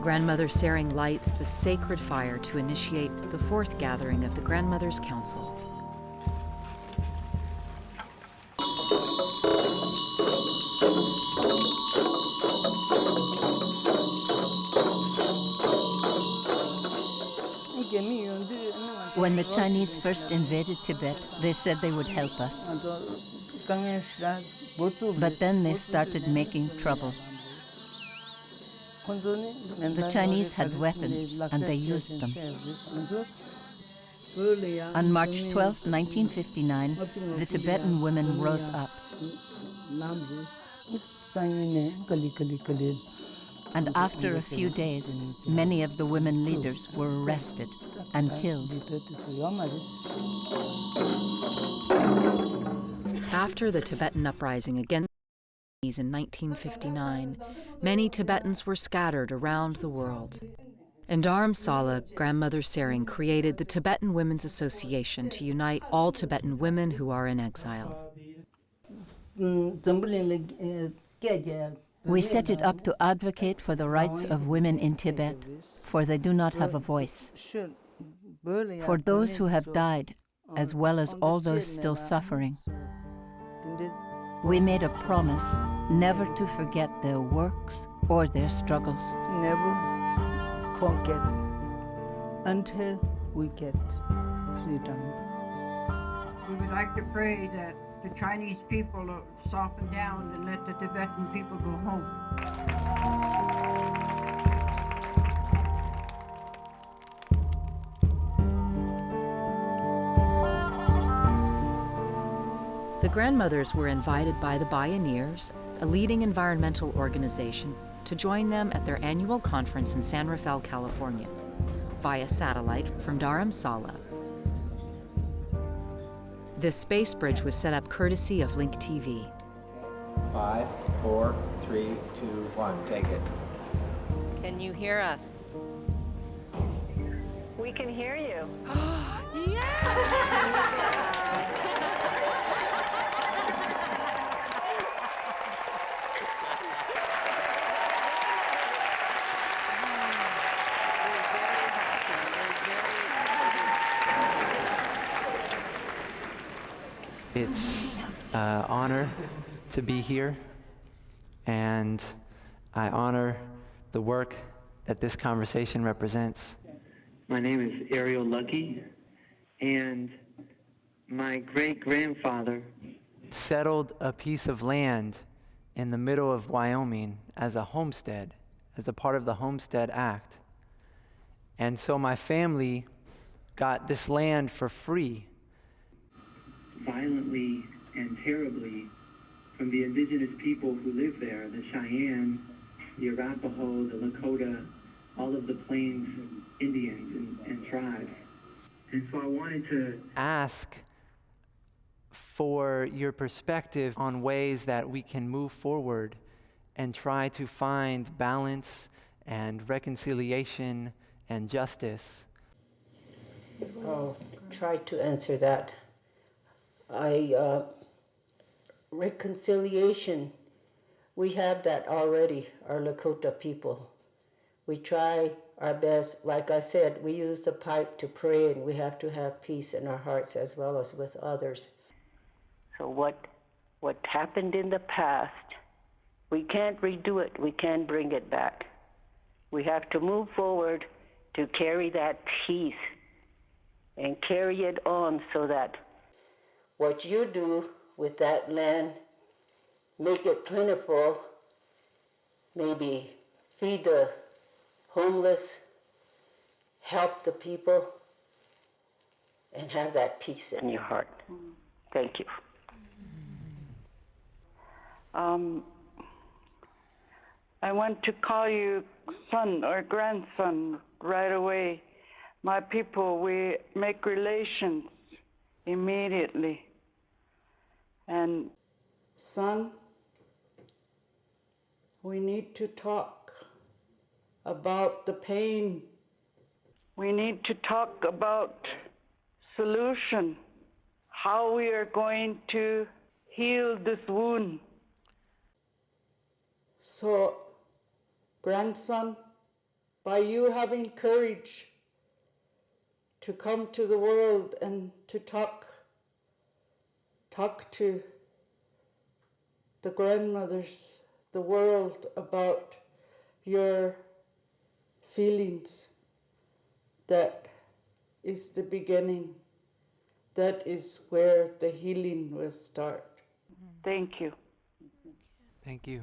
Grandmother Sering lights the sacred fire to initiate the fourth gathering of the Grandmothers' Council. When the Chinese first invaded Tibet, they said they would help us. But then they started making trouble. The Chinese had weapons and they used them. On March 12, 1959, the Tibetan women rose up. And after a few days, many of the women leaders were arrested and killed. After the Tibetan uprising against the Chinese in 1959, many Tibetans were scattered around the world. In Dharamsala, Grandmother Sering created the Tibetan Women's Association to unite all Tibetan women who are in exile. We set it up to advocate for the rights of women in Tibet, for they do not have a voice. For those who have died, as well as all those still suffering. We made a promise never to forget their works or their struggles. Never forget until we get freedom. We would like to pray that the Chinese people will soften down and let the Tibetan people go home. The grandmothers were invited by the Bioneers, a leading environmental organization, to join them at their annual conference in San Rafael, California, via satellite from Dharamsala. This space bridge was set up courtesy of Link TV. 5, 4, 3, 2, 1, take it. Can you hear us? We can hear you. It's an honor to be here, and I honor the work that this conversation represents. My name is Ariel Lucky, and my great-grandfather settled a piece of land in the middle of Wyoming as a homestead, as a part of the Homestead Act. And so my family got this land for free. Violently and terribly from the indigenous people who live there, the Cheyenne, the Arapaho, the Lakota, all of the Plains Indians and tribes. And so I wanted to ask for your perspective on ways that we can move forward and try to find balance and reconciliation and justice. I'll try to answer that. Reconciliation, we have that already, our Lakota people. We try our best. Like I said, we use the pipe to pray, and we have to have peace in our hearts as well as with others. So what happened in the past, we can't redo it. We can't bring it back. We have to move forward to carry that peace and carry it on so that what you do with that land, make it plentiful, maybe feed the homeless, help the people, and have that peace in your heart. Thank you. I want to call you son or grandson right away. My people, we make relations immediately. And son, we need to talk about the pain. We need to talk about solution, how we are going to heal this wound. So, grandson, by you having courage to come to the world and to talk to the grandmothers, the world, about your feelings, that is the beginning. That is where the healing will start. Thank you. Thank you.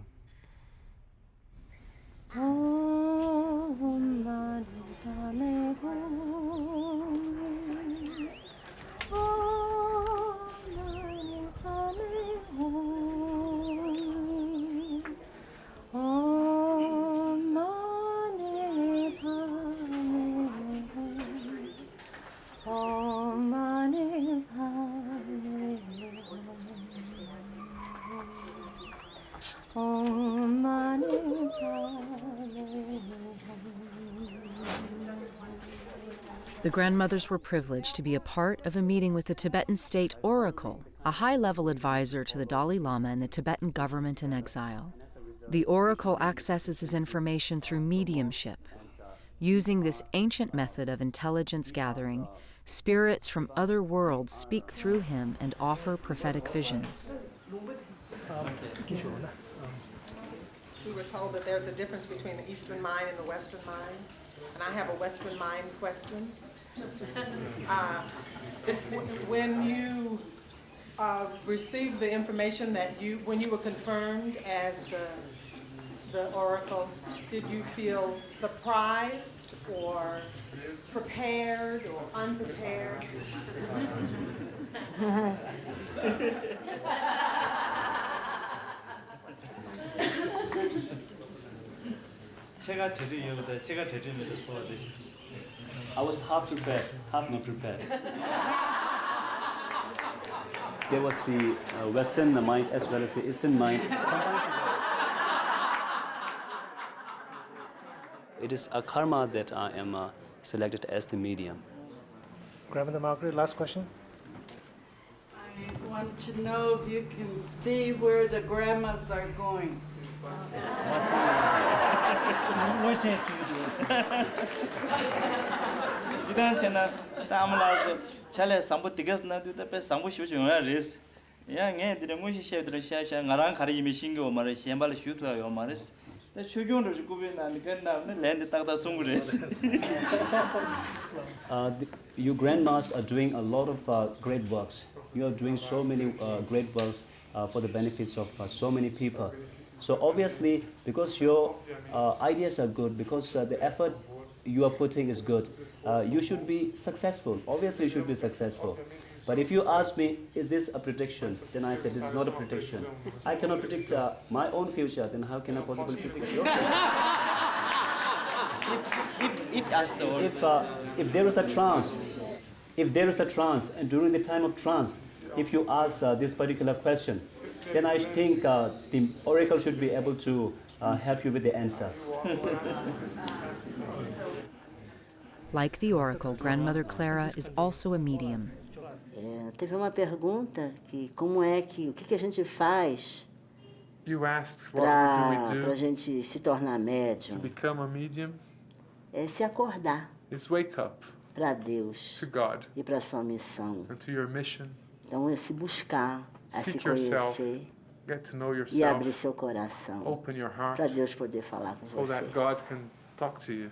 The grandmothers were privileged to be a part of a meeting with the Tibetan State Oracle, a high-level advisor to the Dalai Lama and the Tibetan government in exile. The Oracle accesses his information through mediumship. Using this ancient method of intelligence gathering, spirits from other worlds speak through him and offer prophetic visions. We were told that there's a difference between the Eastern mind and the Western mind, and I have a Western mind question. When you received the information that when you were confirmed as the oracle, did you feel surprised or prepared or unprepared? I was half prepared, half not prepared. There was the Western mind as well as the Eastern mind combined together. It is a karma that I am selected as the medium. Grandmother Margaret, last question. I want to know if you can see where the grandmas are going. Your grandmas are doing a lot of great works. You are doing so many great works for the benefits of so many people. So obviously, because your ideas are good, because the effort you are putting is good, you should be successful. Obviously, you should be successful. But if you ask me, is this a prediction? Then I said, this is not a prediction. I cannot predict my own future, then how can I possibly predict your future? If there is a trance, and during the time of trance, if you ask this particular question, then I think the oracle should be able to help you with the answer. Like the oracle, Grandmother Clara is also a medium. Teve uma pergunta que o que a gente faz para a gente se tornar médium? To become a medium é se acordar is wake up para Deus to God e para sua missão. and to your mission. Então é se buscar, a se Seek yourself, conhecer get to know e yourself, abrir seu coração open your heart para Deus poder falar com so você. that God can talk to you.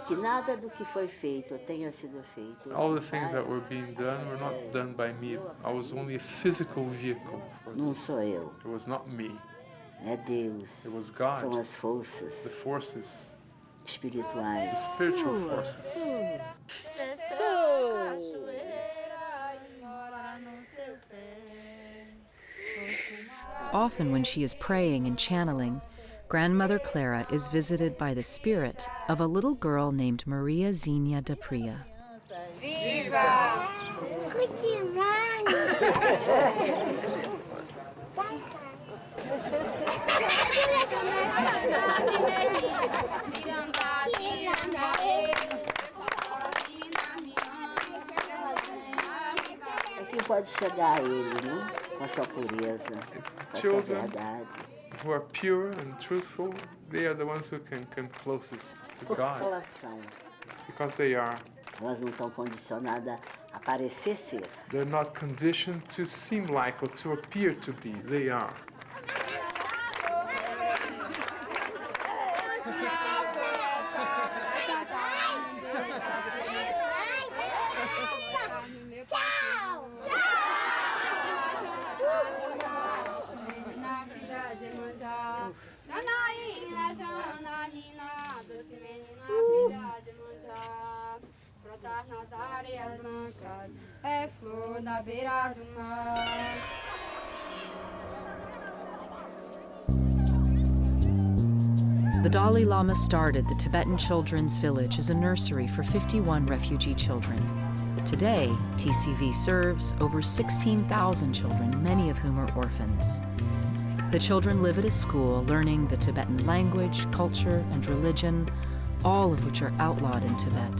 Que nada do que foi feito tenha sido feito. All the things that were being done were not done by me. I was only a physical vehicle. Não sou eu. It was not me. É Deus. It was God. São as forças The forces, espirituais. the spiritual forces. Often when she is praying and channeling, Grandmother Clara is visited by the spirit of a little girl named Maria Zenia da Pria. Viva! É quem pode chegar a ele, né? Com a sua pureza, com a sua verdade. Who are pure and truthful, they are the ones who can come closest to Porque God. elas são. Because they are. Elas não estão condicionadas a parecer ser. They're not conditioned to seem like or to appear to be. They are. areias brancas, é flor na beira do mar. The Dalai Lama started the Tibetan Children's Village as a nursery for 51 refugee children. Today, TCV serves over 16,000 children, many of whom are orphans. The children live at a school learning the Tibetan language, culture, and religion, all of which are outlawed in Tibet.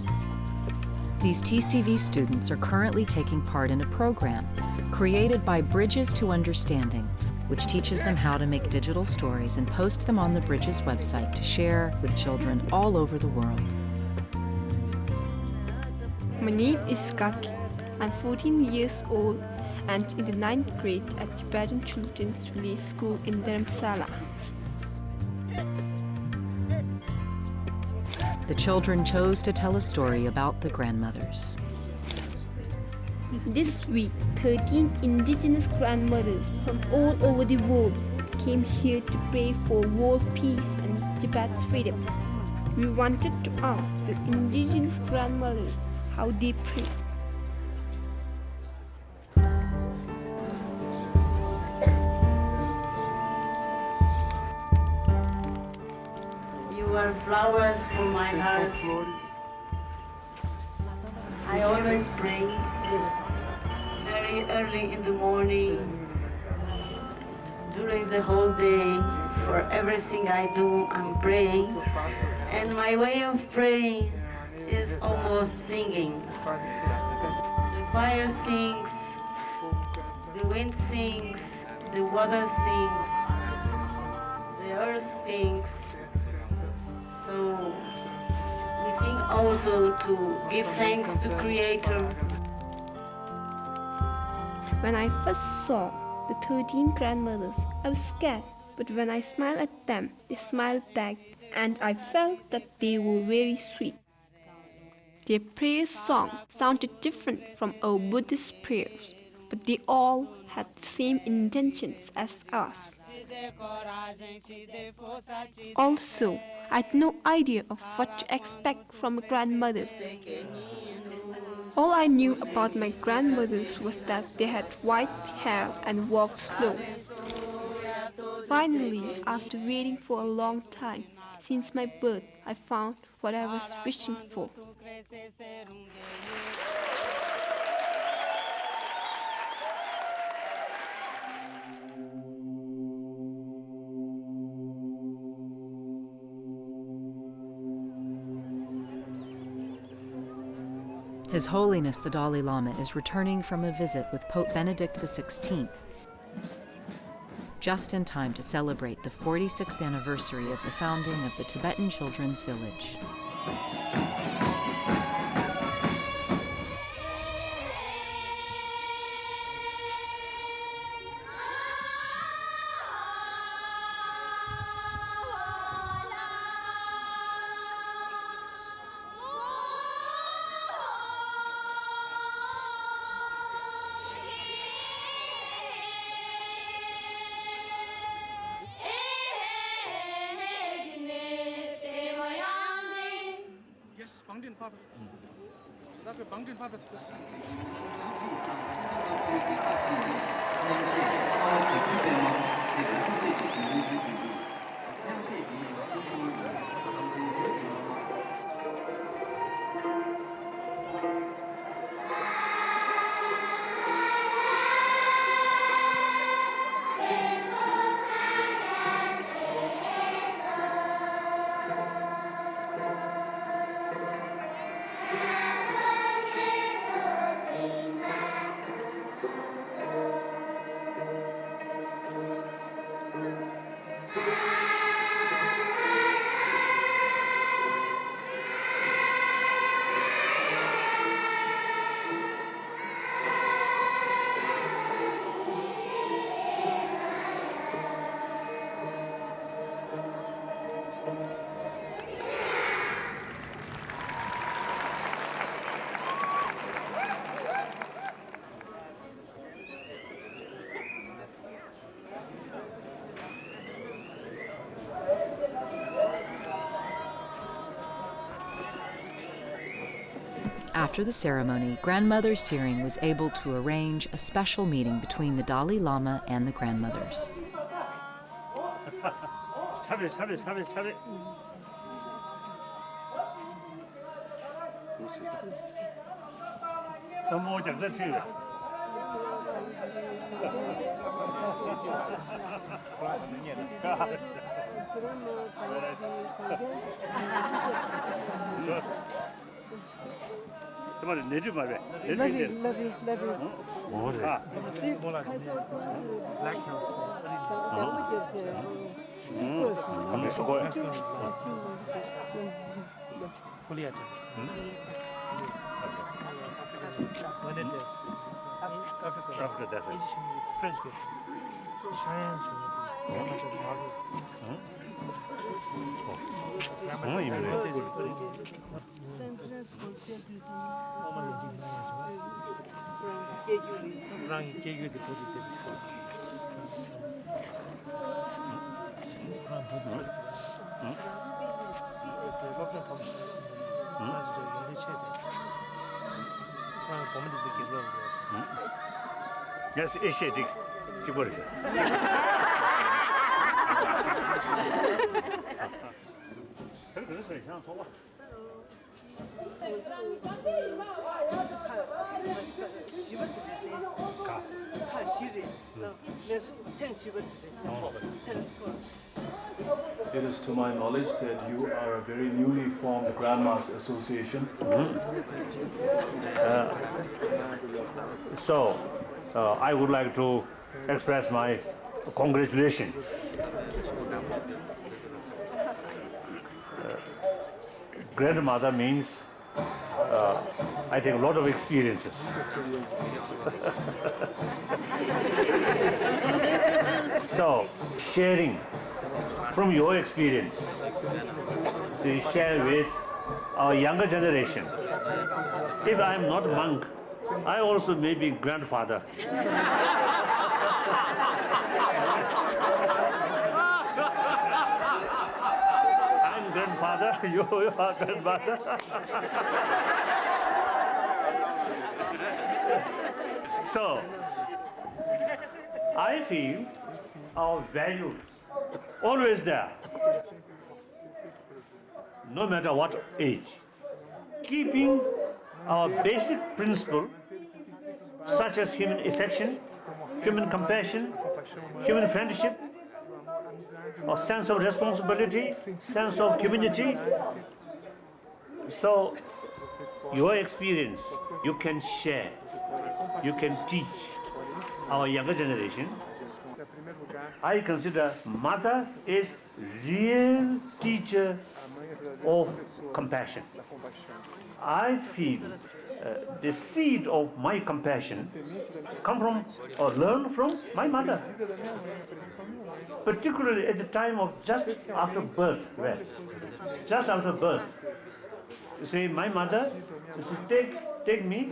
These TCV students are currently taking part in a program created by Bridges to Understanding, which teaches them how to make digital stories and post them on the Bridges website to share with children all over the world. My name is Kaki. I'm 14 years old and in the 9th grade at Tibetan Children's Village School in Dharamsala. The children chose to tell a story about the grandmothers. This week, 13 indigenous grandmothers from all over the world came here to pray for world peace and Tibet's freedom. We wanted to ask the indigenous grandmothers how they pray. You are flowers for my heart. I always pray very early in the morning, during the whole day. For everything I do, I'm praying. And my way of praying is almost singing. The fire sings, the wind sings, the water sings, the earth sings. So we sing also to give thanks to Creator. When I first saw the 13 grandmothers, I was scared, but when I smiled at them, they smiled back, and I felt that they were very sweet. Their prayer song sounded different from our Buddhist prayers, but they all had the same intentions as us. Also, I had no idea of what to expect from a grandmother. All I knew about my grandmothers was that they had white hair and walked slow. Finally, after waiting for a long time, since my birth, I found what I was wishing for. His Holiness the Dalai Lama is returning from a visit with Pope Benedict XVI, just in time to celebrate the 46th anniversary of the founding of the Tibetan Children's Village. After the ceremony, Grandmother Tsering was able to arrange a special meeting between the Dalai Lama and the grandmothers. Yes, eşedik. Çıkıyoruz. It is to my knowledge that you are a very newly formed Grandmas Association. So, I would like to express my congratulations. Grandmother means, I think, a lot of experiences. So, sharing from your experience, to share with our younger generation. If I am not a monk, I also may be grandfather. I'm grandfather, you are grandmother. So, I feel our values always there, no matter what age. Keeping our basic principle, such as human affection, human compassion, human friendship, or sense of responsibility, sense of community. So, your experience, you can share, you can teach our younger generation. I consider mother is real teacher of compassion. I feel the seed of my compassion come from or learn from my mother. Particularly at the time of just after birth, just after birth. You see, my mother used to take me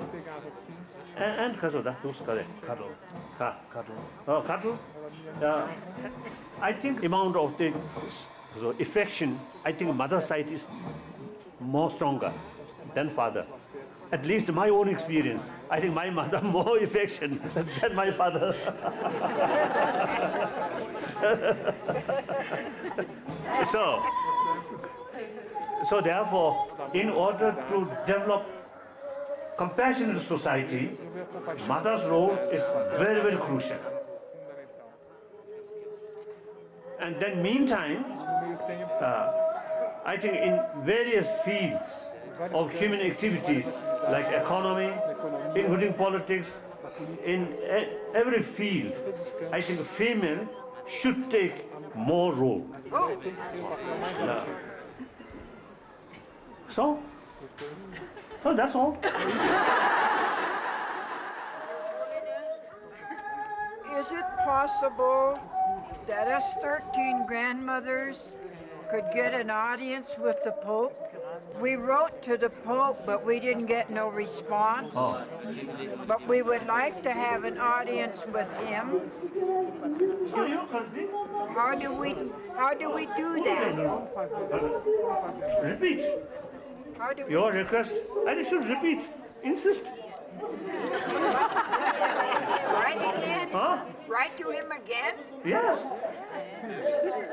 and cuddle. I think amount of the affection, I think mother's side is more stronger than father. At least my own experience, I think my mother more affection than my father. So therefore, in order to develop compassionate society, mother's role is very, very crucial. And then meantime, I think in various fields of human activities, like economy, including politics, in every field, I think female should take more role. So that's all. Is it possible that us 13 grandmothers could get an audience with the Pope? We wrote to the Pope, but we didn't get no response. Oh. But we would like to have an audience with him. How do we do that? Repeat. How do we? Your request, I should repeat, insist. Write again? Huh? Write to him again? Yes.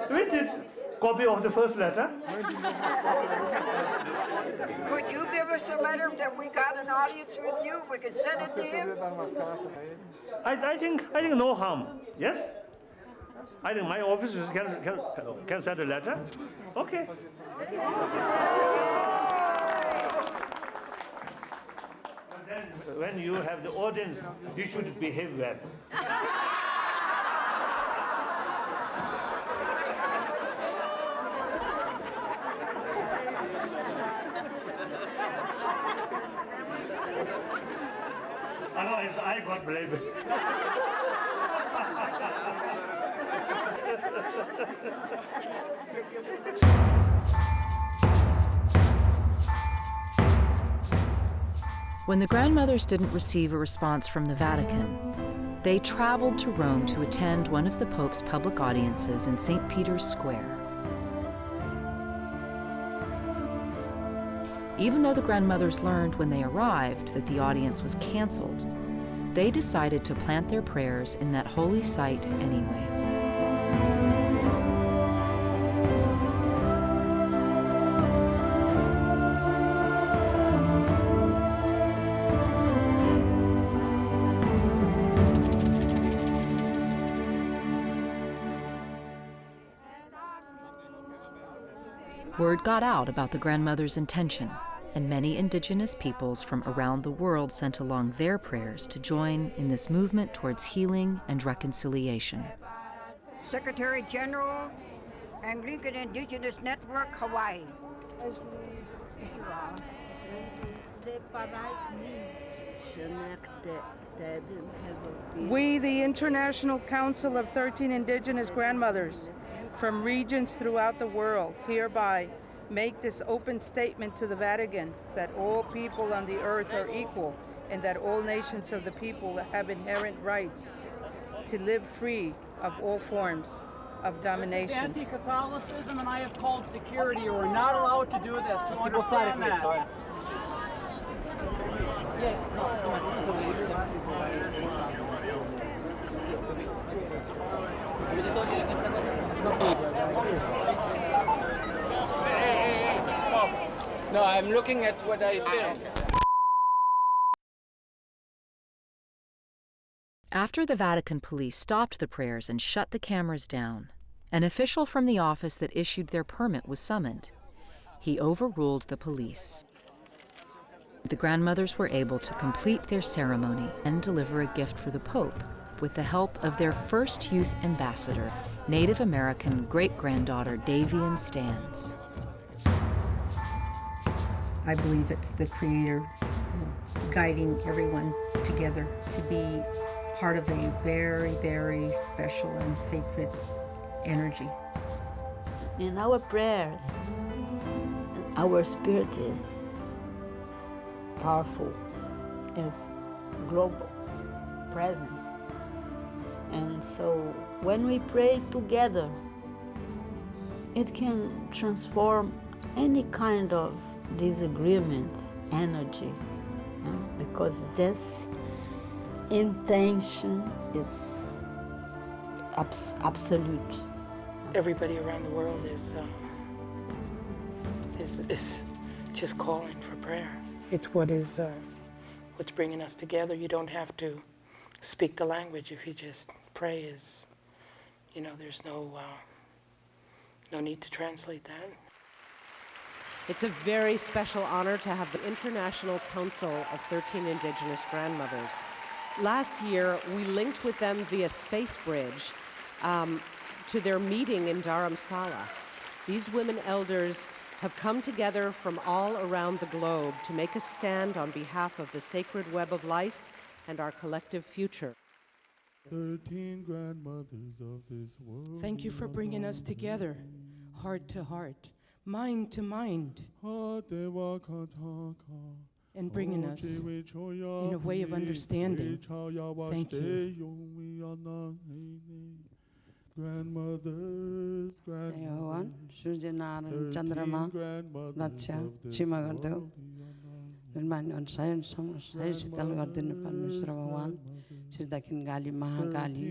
With it, copy of the first letter. Could you give us a letter that we got an audience with you? We could send it to him? I think no harm. Yes? I think my officers can send a letter. Okay. Then when you have the audience, you should behave well. Otherwise, I got blamed. When the grandmothers didn't receive a response from the Vatican, they traveled to Rome to attend one of the Pope's public audiences in St. Peter's Square. Even though the grandmothers learned when they arrived that the audience was canceled, they decided to plant their prayers in that holy site anyway. Word got out about the grandmother's intention, and many indigenous peoples from around the world sent along their prayers to join in this movement towards healing and reconciliation. Secretary General, Anglican Indigenous Network, Hawaii. We, the International Council of 13 Indigenous Grandmothers, from regions throughout the world, hereby make this open statement to the Vatican that all people on the earth are equal and that all nations of the people have inherent rights to live free of all forms of domination. It's anti-Catholicism, and I have called security. We're not allowed to do this. Do you understand that? No, I'm looking at what I filmed. After the Vatican police stopped the prayers and shut the cameras down, an official from the office that issued their permit was summoned. He overruled the police. The grandmothers were able to complete their ceremony and deliver a gift for the Pope with the help of their first youth ambassador, Native American great-granddaughter Davian Stans. I believe it's the Creator guiding everyone together to be part of a very, very special and sacred energy. In our prayers, our spirit is powerful, is global presence. And so when we pray together, it can transform any kind of disagreement energy, because this intention is absolute. Everybody around the world is just calling for prayer. It's what's bringing us together. You don't have to speak the language if you just pray. There's no need to translate that. It's a very special honor to have the International Council of 13 Indigenous Grandmothers. Last year, we linked with them via Space Bridge to their meeting in Dharamsala. These women elders have come together from all around the globe to make a stand on behalf of the sacred web of life and our collective future. 13 grandmothers of this world. Thank you for bringing us together, heart to heart, mind to mind, and bringing us in a way of understanding. Thank you. grandmothers, भगवान सूर्य नारायण चन्द्रमा रक्षा सीमा गरिदेऊ निर्माण अनुसार सही शीतल गरिदिनु परमेश्वर भगवान श्री दक्षिण काली महाकाली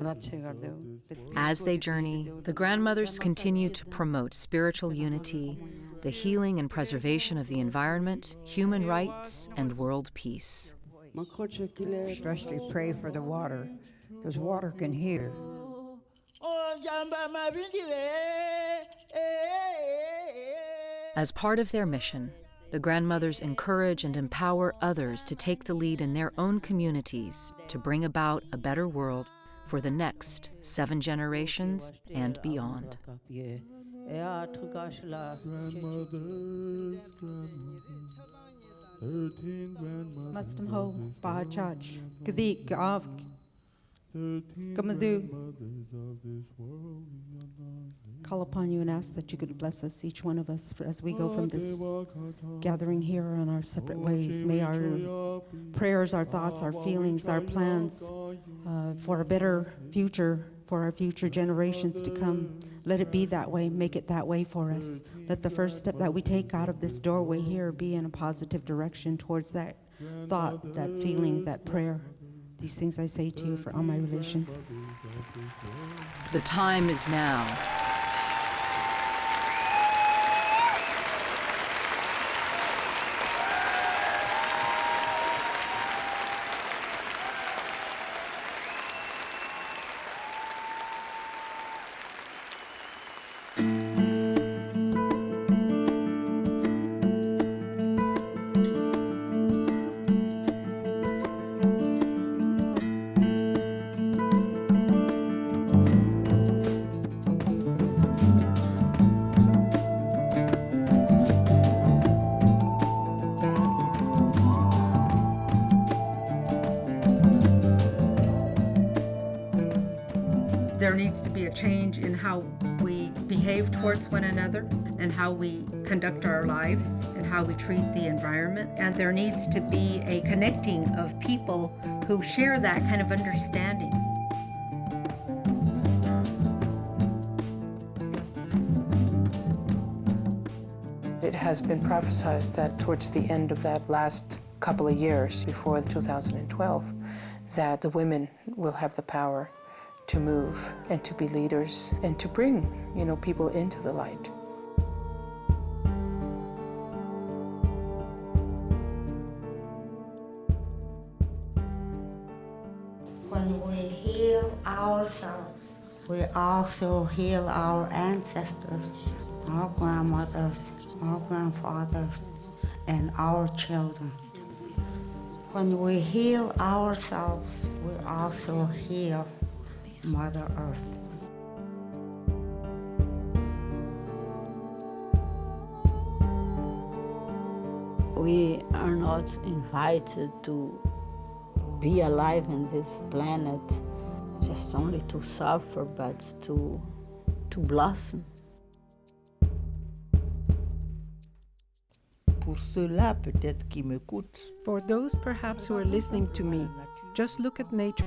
रक्षा गरिदेऊ. As they journey, the grandmothers continue to promote spiritual unity, the healing and preservation of the environment, human rights, and world peace. Especially pray for the water, because water can heal. As part of their mission, the grandmothers encourage and empower others to take the lead in their own communities to bring about a better world for the next 7 generations and beyond. Muslim ho Bahachach, Kadik, Gav, Gamadu. Call upon you and ask that you could bless us, each one of us, as we go from this gathering here on our separate ways. May our prayers, our thoughts, our feelings, our plans for a better future, for our future generations to come, let it be that way, make it that way for us. Let the first step that we take out of this doorway here be in a positive direction towards that thought, that feeling, that prayer. These things I say to you for all my relations. The time is now. There needs to be a change in how we behave towards one another and how we conduct our lives and how we treat the environment. And there needs to be a connecting of people who share that kind of understanding. It has been prophesied that towards the end of that last couple of years before 2012, that the women will have the power to move and to be leaders and to bring, people into the light. When we heal ourselves, we also heal our ancestors, our grandmothers, our grandfathers, and our children. When we heal ourselves, we also heal Mother Earth. We are not invited to be alive in this planet just only to suffer, but to blossom. For those perhaps who are listening to me, just look at nature.